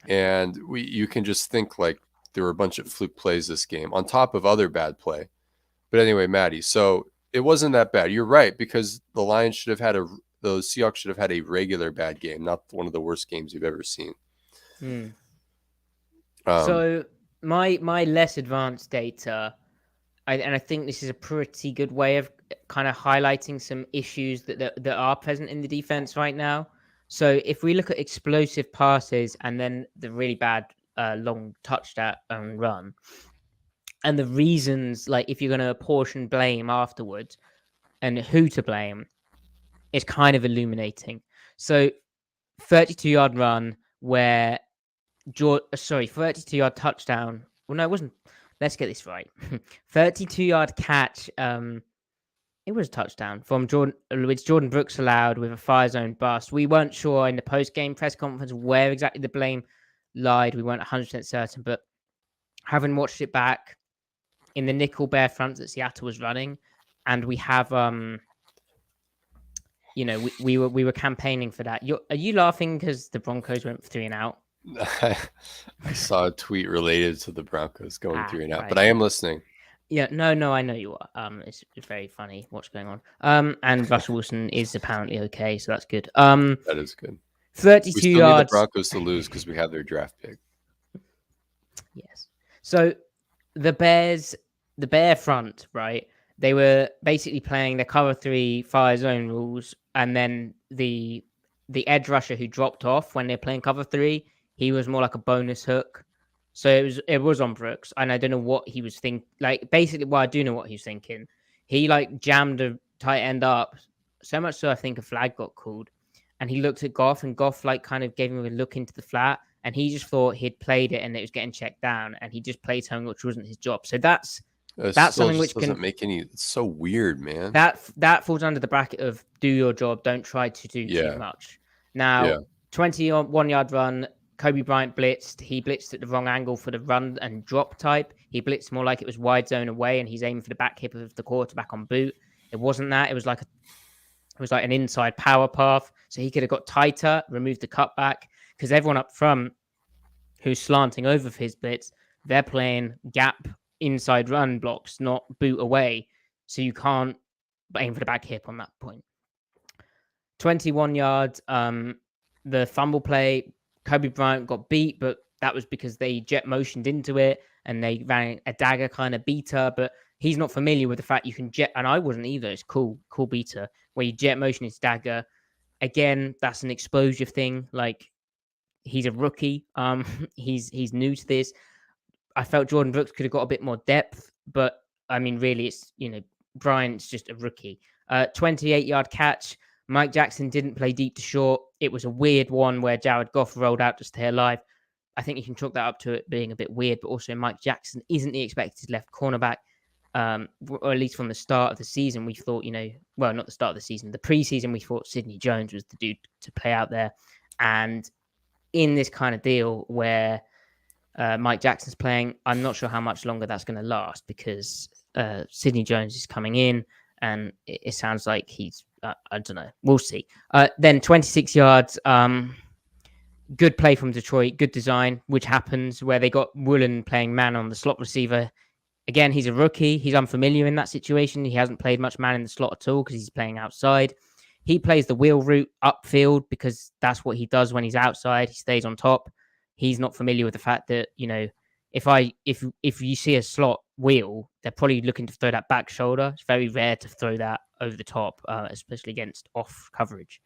And you can just think like there were a bunch of fluke plays this game on top of other bad play. But anyway, Maddie, so it wasn't that bad. You're right, because the Lions should have had the Seahawks should have had a regular bad game, not one of the worst games you've ever seen. So my less advanced data, and I think this is a pretty good way of kind of highlighting some issues that are present in the defense right now. So if we look at explosive passes and then the really bad long touchdown run, and the reasons, like if you're going to apportion blame afterwards and who to blame, is kind of illuminating. So 32-yard run where 32-yard touchdown. Well, no, it wasn't. Let's get this right. 32-yard catch. It was a touchdown from Jordan, which Jordan Brooks allowed with a fire zone bust. We weren't sure in the post-game press conference where exactly the blame lied. We weren't 100% certain, but having watched it back in the nickel bear front that Seattle was running, and we have we were campaigning for that. Are you laughing because the Broncos went 3 and out? I saw a tweet related to the Broncos going 3 and out, right. but I am listening. Yeah, no, I know you are. It's very funny what's going on. And Russell Wilson is apparently okay, so that's good. That is good. 32 we still yards. Need the Broncos to lose because we have their draft pick. Yes. So the Bear front, right? They were basically playing the cover 3 fire zone rules, and then the edge rusher who dropped off when they're playing cover 3, he was more like a bonus hook. So it was on Brooks, and I don't know what he was thinking. Like, basically, well, I do know what he was thinking. He like jammed a tight end up so much so I think a flag got called, and he looked at Goff, and Goff like kind of gave him a look into the flat, and he just thought he'd played it and it was getting checked down, and he just played something which wasn't his job. So that's something which doesn't make any. It's so weird, man. That falls under the bracket of do your job, don't try to do too much. Now, 21-yard run. Kobe Bryant blitzed. He blitzed at the wrong angle for the run and drop type. He blitzed more like it was wide zone away, and he's aiming for the back hip of the quarterback on boot. It wasn't that. It was like an inside power path. So he could have got tighter, removed the cutback, because everyone up front who's slanting over for his blitz, they're playing gap inside run blocks, not boot away. So you can't aim for the back hip on that point. 21 yards. The fumble play. Kobe Bryant got beat, but that was because they jet motioned into it and they ran a dagger kind of beater. But he's not familiar with the fact you can jet, and I wasn't either. It's cool beater where you jet motion his dagger. Again, that's an exposure thing. Like, he's a rookie. He's new to this. I felt Jordan Brooks could have got a bit more depth, but I mean, really, it's Bryant's just a rookie. 28-yard catch. Mike Jackson didn't play deep to short. It was a weird one where Jared Goff rolled out to stay alive. I think you can chalk that up to it being a bit weird, but also Mike Jackson isn't the expected left cornerback, or at least from the start of the season. We thought, well, not the start of the season, the preseason, we thought Sidney Jones was the dude to play out there. And in this kind of deal where Mike Jackson's playing, I'm not sure how much longer that's going to last, because Sidney Jones is coming in, and it sounds like he's, I don't know. We'll see. Then 26 yards. Good play from Detroit. Good design, which happens where they got Woolen playing man on the slot receiver. Again, he's a rookie. He's unfamiliar in that situation. He hasn't played much man in the slot at all because he's playing outside. He plays the wheel route upfield because that's what he does when he's outside. He stays on top. He's not familiar with the fact that, if you see a slot wheel, they're probably looking to throw that back shoulder. It's very rare to throw that over the top, especially against off coverage.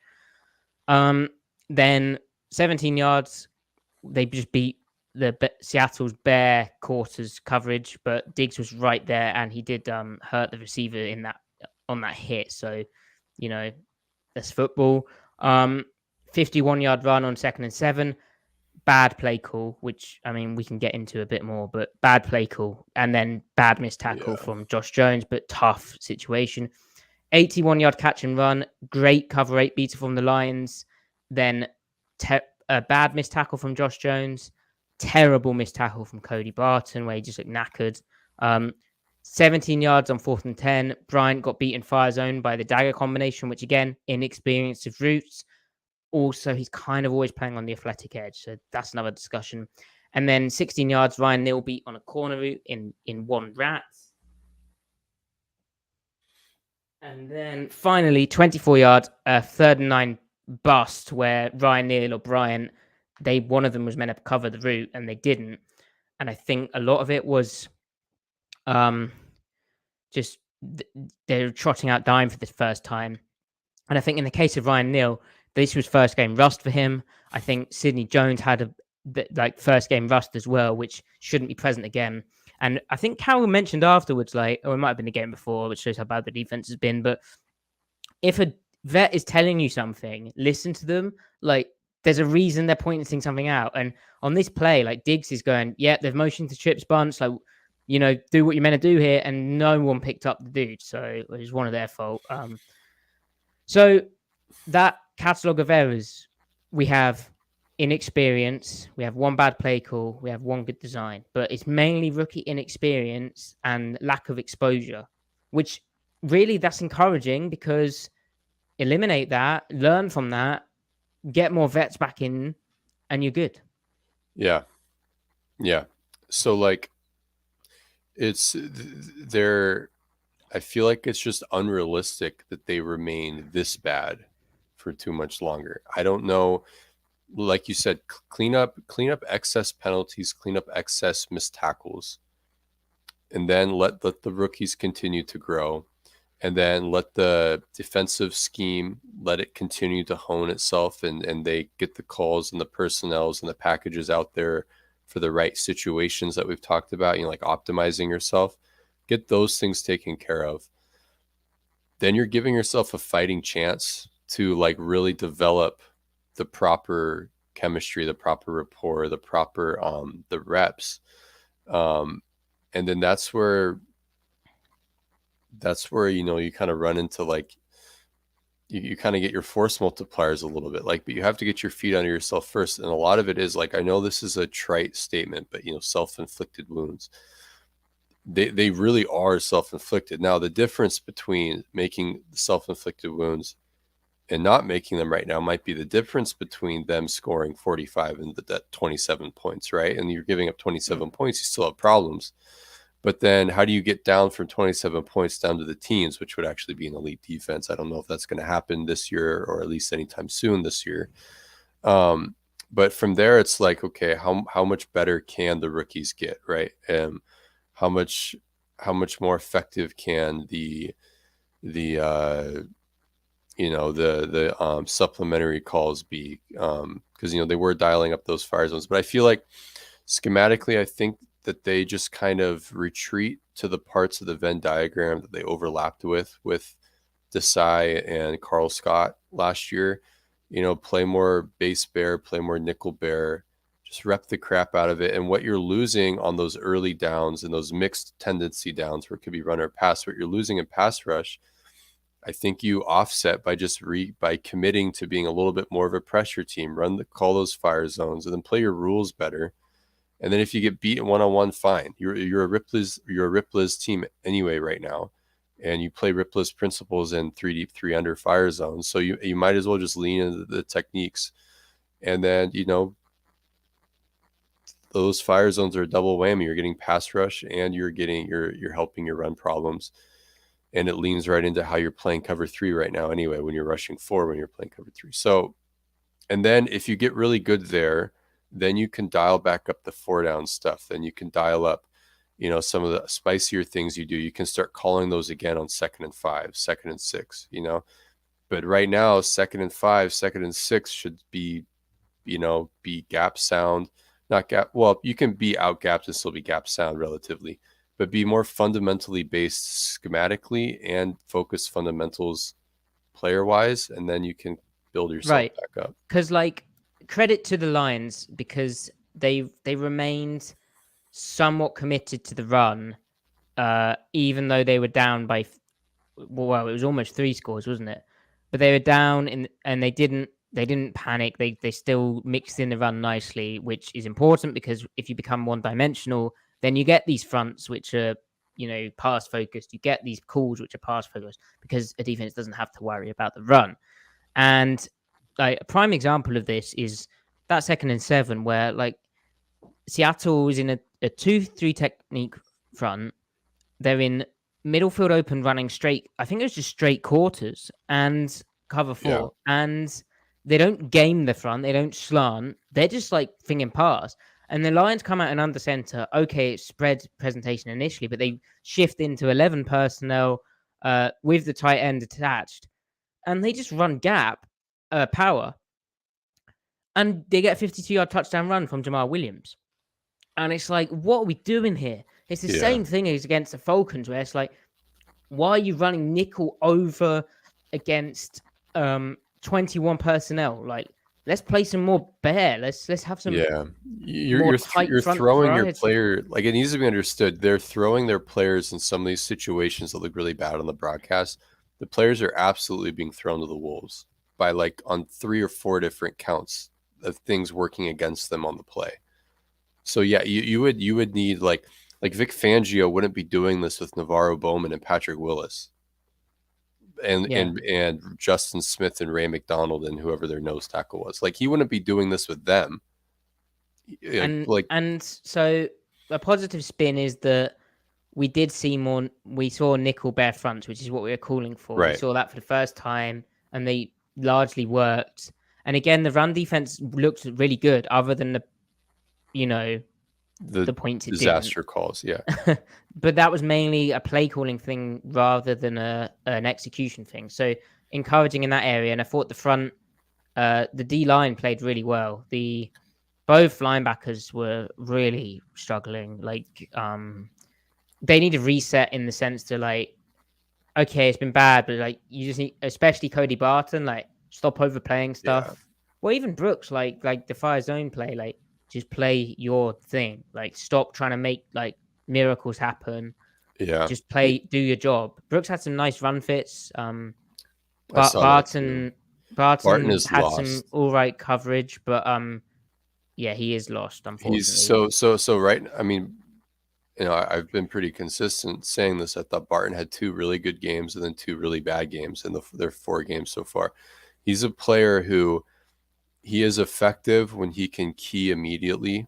Then 17 yards, they just beat Seattle's bare quarters coverage, but Diggs was right there, and he did hurt the receiver on that hit. So, that's football. 51-yard run on 2nd and 7. Bad play call, which, I mean, we can get into a bit more, but bad play call. And then bad missed tackle from Josh Jones, but tough situation. 81-yard catch and run. Great cover 8 beater from the Lions. Then a bad missed tackle from Josh Jones. Terrible missed tackle from Cody Barton, where he just looked knackered. 17 yards on 4th and 10. Bryant got beaten fire zone by the dagger combination, which again, inexperience of routes. Also, he's kind of always playing on the athletic edge. So that's another discussion. And then 16 yards, Ryan Neal beat on a corner route in one rat. And then finally, 24 yards, 3rd and 9 bust where Ryan Neal or Bryant, one of them was meant to cover the route and they didn't. And I think a lot of it was just they're trotting out dime for the first time. And I think in the case of Ryan Neal, this was first game rust for him. I think Sidney Jones had first game rust as well, which shouldn't be present again. And I think Carroll mentioned afterwards, or it might have been the game before, which shows how bad the defense has been. But if a vet is telling you something, listen to them. There's a reason they're pointing something out. And on this play, Diggs is going, yeah, they've motioned to trips bunch, do what you're meant to do here. And no one picked up the dude. So it was one of their fault. So that catalog of errors, we have inexperience, we have one bad play call, we have one good design, but it's mainly rookie inexperience and lack of exposure, which really that's encouraging because eliminate that, learn from that, get more vets back in, and you're good. Yeah. So it's they're. I feel like it's just unrealistic that they remain this bad for too much longer. I don't know. Like you said, clean up excess penalties, clean up excess missed tackles, and then let the rookies continue to grow, and then let the defensive scheme, let it continue to hone itself, and they get the calls and the personnels and the packages out there for the right situations that we've talked about, like optimizing yourself. Get those things taken care of. Then you're giving yourself a fighting chance to really develop the proper chemistry, the proper rapport, the proper the reps. And then that's where you kind of run into you kind of get your force multipliers a little bit, but you have to get your feet under yourself first. And a lot of it is I know this is a trite statement, but self-inflicted wounds. They really are self-inflicted. Now, the difference between making self-inflicted wounds and not making them right now might be the difference between them scoring 45 and that 27 points, right? And you're giving up 27 points, you still have problems. But then how do you get down from 27 points down to the teens, which would actually be an elite defense? I don't know if that's going to happen this year or at least anytime soon this year. But from there, it's okay, how much better can the rookies get, right? How much more effective can the supplementary calls be? Because they were dialing up those fire zones, but I feel like schematically, I think that they just kind of retreat to the parts of the Venn diagram that they overlapped with Desai and Carl Scott last year. Play more base bear, play more nickel bear. Just rep the crap out of it. And what you're losing on those early downs and those mixed tendency downs where it could be run or pass, what you're losing in pass rush, I think you offset by just by committing to being a little bit more of a pressure team, call those fire zones, and then play your rules better. And then if you get beaten one-on-one, fine. You're a Ripley's team anyway right now. And you play Ripley's principles in 3 deep, 3 under fire zones. So you might as well just lean into the techniques. And then, those fire zones are a double whammy. You're getting pass rush and you're helping your run problems. And it leans right into how you're playing cover 3 right now anyway, when you're rushing 4, when you're playing cover 3. So, and then if you get really good there, then you can dial back up the 4 down stuff. Then you can dial up, some of the spicier things you do. You can start calling those again on 2nd and 5, 2nd and 6, But right now, 2nd and 5, 2nd and 6 should be, be gap sound. Not gap. Well, you can be out gapped and still be gap sound relatively, but be more fundamentally based schematically and focus fundamentals player wise. And then you can build yourself back up. Because credit to the Lions because they remained somewhat committed to the run, even though they were down by, it was almost 3 scores, wasn't it? But they were down and they didn't panic. They still mixed in the run nicely, which is important because if you become one-dimensional, then you get these fronts which are pass focused. You get these calls which are pass focused because a defense doesn't have to worry about the run. And like a prime example of this is that 2nd and 7 where like Seattle was in a 2-3 technique front. They're in middle field open running straight. I think it was just straight quarters and cover 4. And they don't game the front. They don't slant. They're just like thinking pass. And the Lions come out and under center. Okay, it's spread presentation initially, but they shift into 11 personnel with the tight end attached. And they just run gap power. And they get a 52-yard touchdown run from Jamal Williams. And it's like, what are we doing here? It's the same thing as against the Falcons, where it's like, why are you running nickel over against 21 personnel? Like, let's play some more bear. Let's have some. Yeah, you're throwing your player, like, it needs to be understood. They're throwing their players in some of these situations that look really bad on the broadcast. The players are absolutely being thrown to the wolves by like on 3 or 4 different counts of things working against them on the play. So yeah, you would need like Vic Fangio wouldn't be doing this with Navarro Bowman and Patrick Willis and Justin Smith and Ray McDonald and whoever their nose tackle was. Like, he wouldn't be doing this with them. And so a positive spin is that we saw nickel bear fronts, which is what we were calling for. Right. We saw that for the first time, and they largely worked. And again, the run defense looked really good, other than the points it disaster didn't. calls, yeah. But that was mainly a play calling thing rather than an execution thing. So encouraging in that area. And I thought the front, the D line played really well. Both linebackers were really struggling. Like, they need a reset in the sense to like, okay, it's been bad, but like you just need, especially Cody Barton, like stop overplaying stuff. Yeah. Well, even Brooks, like the fire zone play, like just play your thing. Like, stop trying to make like miracles happen. Yeah, just do your job. Brooks had some nice run fits. Barton had lost. Some all right coverage, but yeah, he is lost, unfortunately. He's so right. I mean, I've been pretty consistent saying this. I thought Barton had 2 really good games and then 2 really bad games in their 4 games so far. He's a player who he is effective when he can key immediately,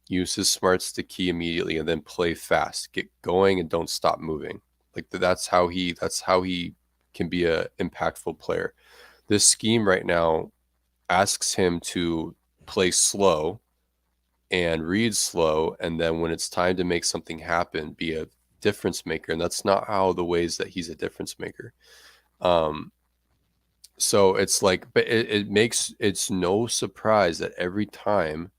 use his smarts to key immediately, and then play fast, get going, and don't stop moving. Like, that's how he can be a impactful player. This scheme right now asks him to play slow and read slow, and then when it's time to make something happen, be a difference maker. And that's not how the ways that he's a difference maker. So it's like, but it's no surprise that every time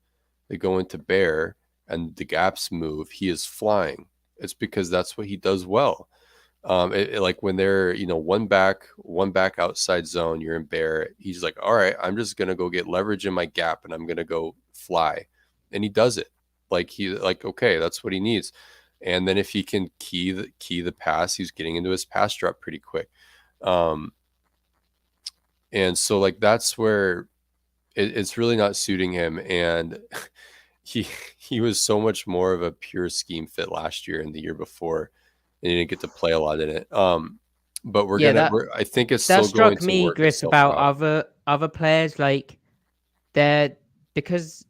they go into bear and the gaps move, he is flying. It's because that's what he does well. Like when they're, one back outside zone, you're in bear. He's like, all right, I'm just going to go get leverage in my gap and I'm going to go fly. And he does it. Okay, that's what he needs. And then if he can key the pass, he's getting into his pass drop pretty quick. And so like, that's where it's really not suiting him. And he was so much more of a pure scheme fit last year and the year before, and he didn't get to play a lot in it. But I think it's still going to work. That struck me, Griff, about other players, like because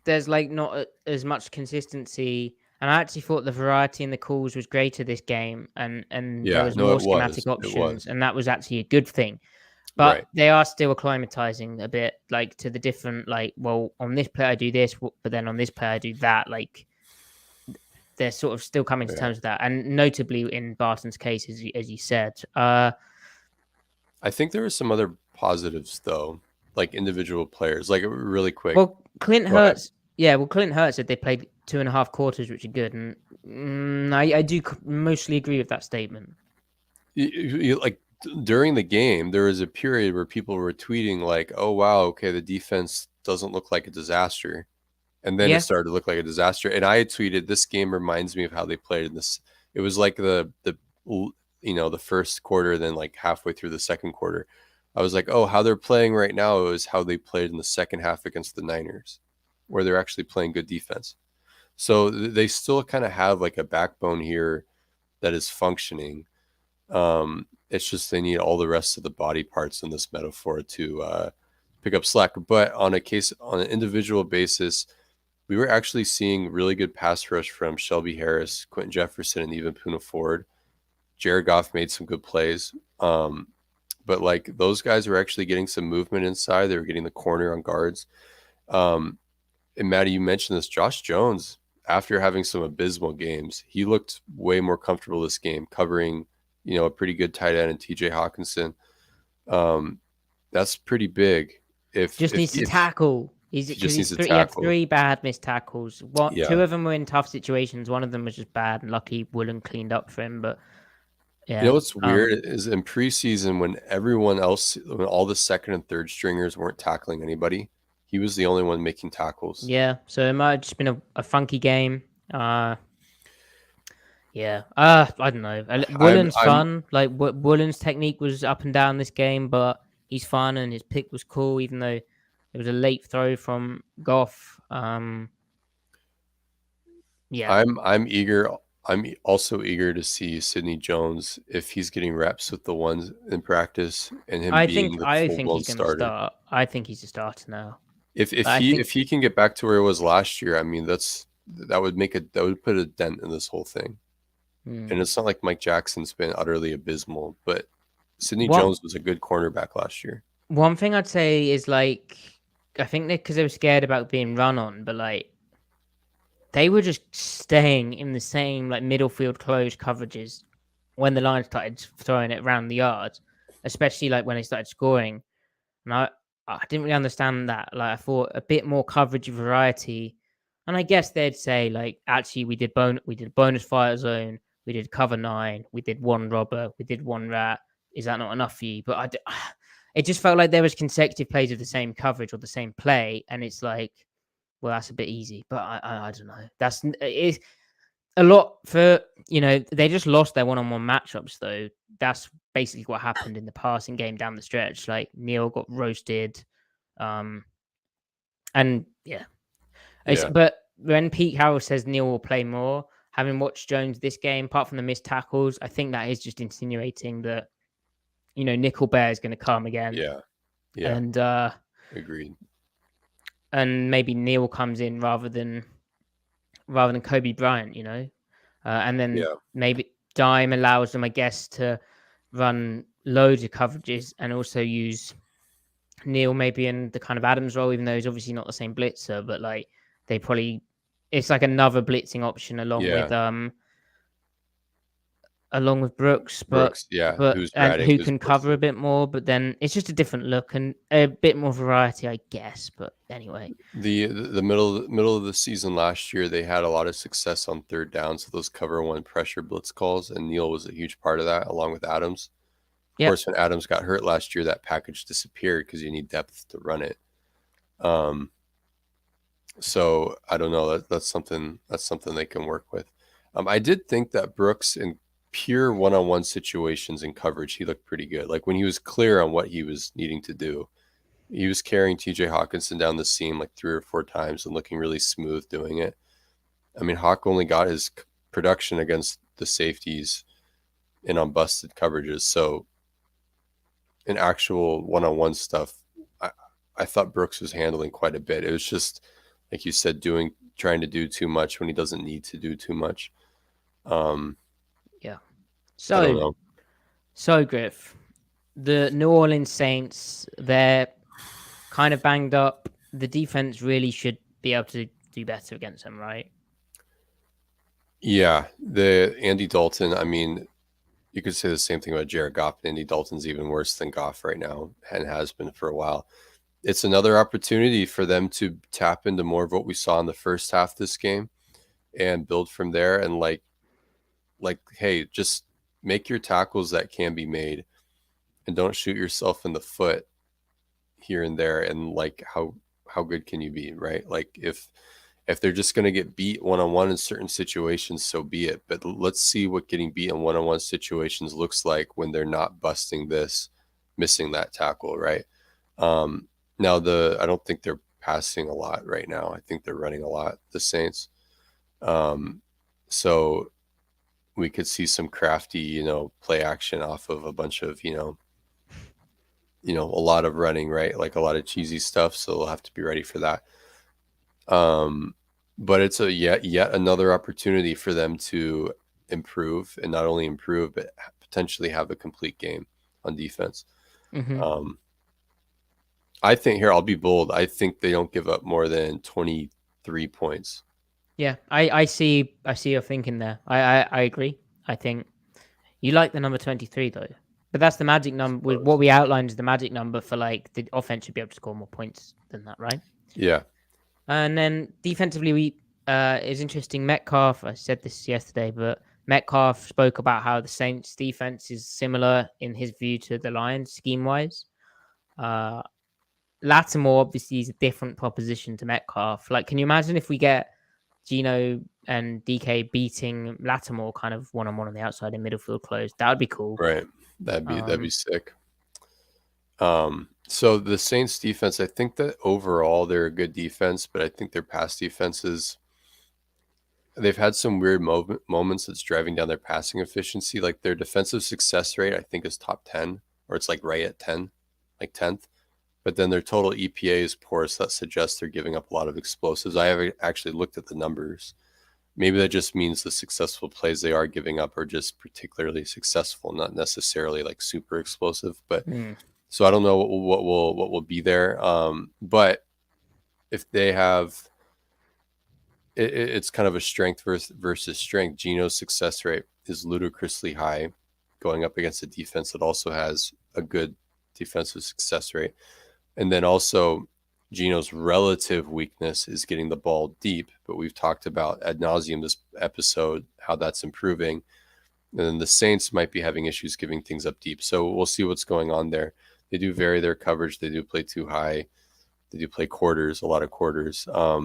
there's like not as much consistency. And I actually thought the variety in the calls was greater this game, and there was more schematic options, and that was actually a good thing. But they are still acclimatizing a bit, like, to the different, like, well, on this play I do this, but then on this play I do that. Like, they're sort of still coming to terms with that. And notably in Barton's case, as you said. I think there were some other positives, though, like individual players, like really quick. Well, Clint Hurts said they played 2.5 quarters, which are good. And I do mostly agree with that statement. Like, during the game, there was a period where people were tweeting like, oh, wow, okay, the defense doesn't look like a disaster. And then it started to look like a disaster. And I had tweeted, this game reminds me of how they played in this. It was like the first quarter, then like halfway through the second quarter. I was like, oh, how they're playing right now is how they played in the second half against the Niners, where they're actually playing good defense. So they still kind of have like a backbone here that is functioning. It's just they need all the rest of the body parts in this metaphor to pick up slack. But on an individual basis, we were actually seeing really good pass rush from Shelby Harris, Quentin Jefferson, and even Poona Ford. Jared Goff made some good plays. But like those guys were actually getting some movement inside. They were getting the corner on guards. And Maddie, you mentioned this. Josh Jones, after having some abysmal games, he looked way more comfortable this game, covering, a pretty good tight end and TJ Hawkinson. That's pretty big. Just needs to tackle. He had 3 bad missed tackles. Yeah. 2 of them were in tough situations. One of them was just bad, and lucky Woolen cleaned up for him. But yeah, you know what's weird is in preseason when all the second and third stringers weren't tackling anybody, he was the only one making tackles. Yeah, so it might have just been a funky game. Yeah, I don't know. Woolen's fun. Like Woolen's technique was up and down this game, but he's fun and his pick was cool, even though it was a late throw from Goff. Yeah, I'm eager. I'm also eager to see Sidney Jones if he's getting reps with the ones in practice and him being the full-blown starter. Start. I think he's a starter now. If he can get back to where it was last year, I mean that would put a dent in this whole thing. And it's not like Mike Jackson's been utterly abysmal, but Sidney Jones was a good cornerback last year. One thing I'd say is like I think because they were scared about being run on, but like they were just staying in the same like middle field closed coverages when the Lions started throwing it around the yards, especially like when they started scoring. And I didn't really understand that. Like I thought a bit more coverage variety, and I guess they'd say like actually we did bonus fire zone, we did cover 9, we did 1 robber, we did 1 rat. Is that not enough for you? But it just felt like there was consecutive plays of the same coverage or the same play, and it's like, well, that's a bit easy. But I don't know. It's a lot for they just lost their one-on-one matchups though. That's basically what happened in the passing game down the stretch. Like Neal got roasted, and yeah. But when Pete Carroll says Neal will play more, having watched Jones this game, apart from the missed tackles, I think that is just insinuating that Nickel Bear is going to come again. Yeah. And agreed. And maybe Neal comes in rather than Kobe Bryant, and then maybe Dime allows them, I guess, to run loads of coverages and also use Neal maybe in the kind of Adams role, even though he's obviously not the same blitzer, but like it's like another blitzing option along with Brooks, who can cover a bit more. But then it's just a different look and a bit more variety, I guess. But anyway, the middle of the season last year, they had a lot of success on third down, so those cover 1 pressure blitz calls, and Neal was a huge part of that, along with Adams. Of course, when Adams got hurt last year, that package disappeared because you need depth to run it. So I don't know. That's something they can work with. I did think that Brooks in pure one-on-one situations in coverage, he looked pretty good. Like when he was clear on what he was needing to do, he was carrying TJ Hawkinson down the seam like 3 or 4 times and looking really smooth doing it. I mean, Hawk only got his production against the safeties and on busted coverages. So in actual one-on-one stuff, I thought Brooks was handling quite a bit. It was just, like you said, trying to do too much when he doesn't need to do too much. So Griff, the New Orleans Saints, they're kind of banged up. The defense really should be able to do better against them, right? Yeah, the Andy Dalton, I mean, you could say the same thing about Jared Goff. Andy Dalton's even worse than Goff right now and has been for a while. It's another opportunity for them to tap into more of what we saw in the first half of this game and build from there. And like, hey, just make your tackles that can be made and don't shoot yourself in the foot here and there. And like, how good can you be, right? Like if they're just going to get beat one-on-one in certain situations, so be it. But let's see what getting beat in one-on-one situations looks like when they're not missing that tackle, right? Now I don't think they're passing a lot right now. I think they're running a lot, the Saints. So we could see some crafty, play action off of a bunch of, a lot of running, right? Like a lot of cheesy stuff. So we'll have to be ready for that. But it's a yet another opportunity for them to improve, and not only improve, but potentially have a complete game on defense. I think here, I'll be bold. I think they don't give up more than 23 points. Yeah, I see your thinking there. I agree. I think you like the number 23 though. But that's the magic number. What we outlined is the magic number for like the offense should be able to score more points than that, right? Yeah. And then defensively, is interesting. Metcalf, I said this yesterday, but Metcalf spoke about how the Saints defense is similar in his view to the Lions scheme wise. Lattimore obviously is a different proposition to Metcalf. Like, can you imagine if we get Geno and DK beating Lattimore kind of one-on-one on the outside in middle field close? That would be cool. Right. That'd be sick. So the Saints defense, I think that overall they're a good defense, but I think their pass defenses, they've had some weird moments that's driving down their passing efficiency. Like their defensive success rate, I think, is top 10, or it's like right at 10, like 10th. But then their total EPA is poor, so that suggests they're giving up a lot of explosives. I haven't actually looked at the numbers. Maybe that just means the successful plays they are giving up are just particularly successful, not necessarily like super explosive. But so I don't know what will be there. But if they have, it's kind of a strength versus strength. Geno's success rate is ludicrously high, going up against a defense that also has a good defensive success rate. And then also Geno's relative weakness is getting the ball deep, but we've talked about ad nauseum this episode, how that's improving. And then the Saints might be having issues giving things up deep. So we'll see what's going on there. They do vary their coverage. They do play too high. They do play quarters, a lot of quarters. I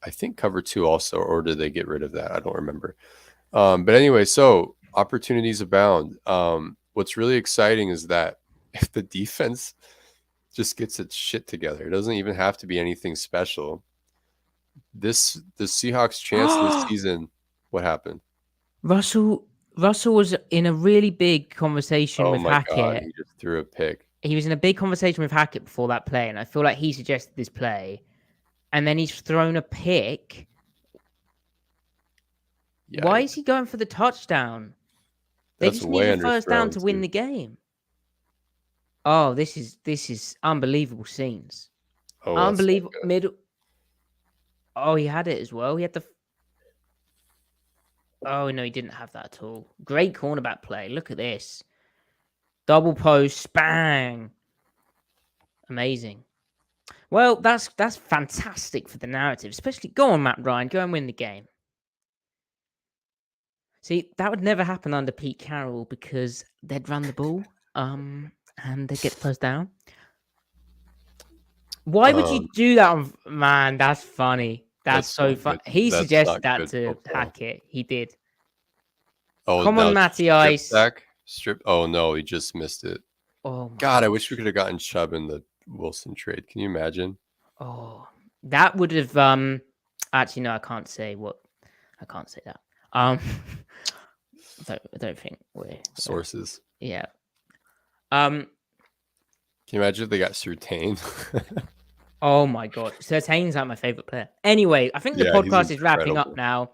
think cover 2 also, or did they get rid of that? I don't remember. But anyway, so opportunities abound. What's really exciting is that if the defense just gets its shit together, it doesn't even have to be anything special. The Seahawks' chance this season, what happened? Russell was in a really big conversation with Hackett. God, he just threw a pick. He was in a big conversation with Hackett before that play, and I feel like he suggested this play, and then he's thrown a pick. Yikes. Why is he going for the touchdown? They just need a first down to win the game. Oh, this is unbelievable scenes. Oh, unbelievable middle. Oh, he had it as well. He had the. Oh no, he didn't have that at all. Great cornerback play. Look at this. Double post, bang. Amazing. Well, that's fantastic for the narrative. Especially, go on, Matt Ryan, go and win the game. See, that would never happen under Pete Carroll because they'd run the ball, and they'd get the first down. Why would you do that? Man, that's funny. That's so fun. He suggested that to Hackett. He did. Oh, come on, Matty Ice. Strip. Oh no, he just missed it. Oh God, I wish we could have gotten Chubb in the Wilson trade. Can you imagine? Oh, that would have. Actually, no, I can't say what. I can't say that. I don't think we're sources. Yeah. Can you imagine if they got Surtain? Oh my God, Surtain's like my favorite player. Anyway, I think the podcast is wrapping up now.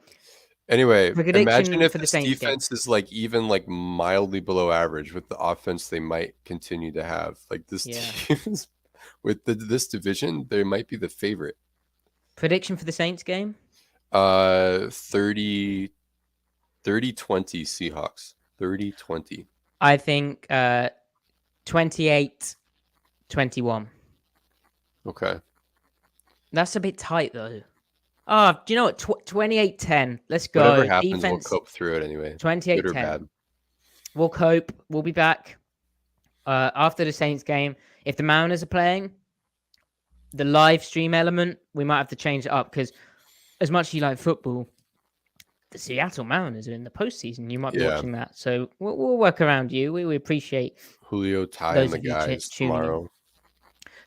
Anyway, imagine if this defense is like even like mildly below average with the offense they might continue to have. Like this team with this division, they might be the favorite. Prediction for the Saints game? 30-20 Seahawks. 30-20. I think 28-21. Okay. That's a bit tight though. Oh, do you know what? 28-10. Let's go. Whatever happens, defense, we'll cope through it anyway. 28-10. We'll cope. We'll be back after the Saints game. If the Mariners are playing, the live stream element, we might have to change it up because as much as you like football, the Seattle Mariners are in the postseason. You might be watching that. So we'll work around you. We appreciate Julio, Ty, and the guys tomorrow.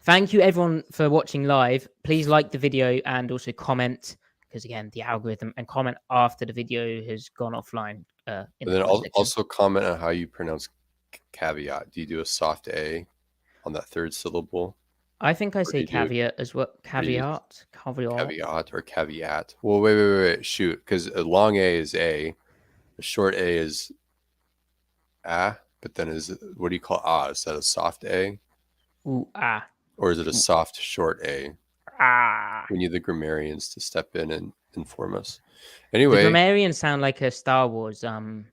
Thank you, everyone, for watching live. Please like the video and also comment because again, the algorithm, and comment after the video has gone offline. In And then also comment on how you pronounce caveat. Do you do a soft A on that third syllable? I think I say caveat as well. Caveat. Caveat or caveat. Well, wait. Shoot, because a long A is A, a short A is ah, but then what do you call ah? Is that a soft A? Ooh, ah. Or is it a soft short A? Ah. We need the grammarians to step in and inform us. Anyway, the grammarians sound like a Star Wars thing.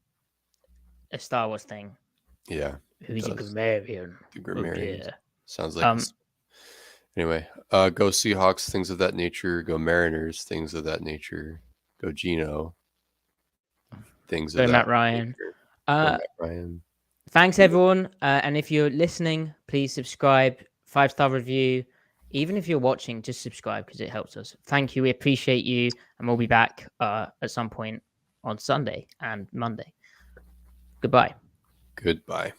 Yeah. Who's a grammarian? The grammarians. Oh, sounds like anyway, go Seahawks, things of that nature. Go Mariners, things of that nature. Go Geno, things of that Matt Ryan. nature. Go Matt Ryan. Thanks, everyone. And if you're listening, please subscribe, 5-star review. Even if you're watching, just subscribe because it helps us. Thank you. We appreciate you. And we'll be back at some point on Sunday and Monday. Goodbye. Goodbye.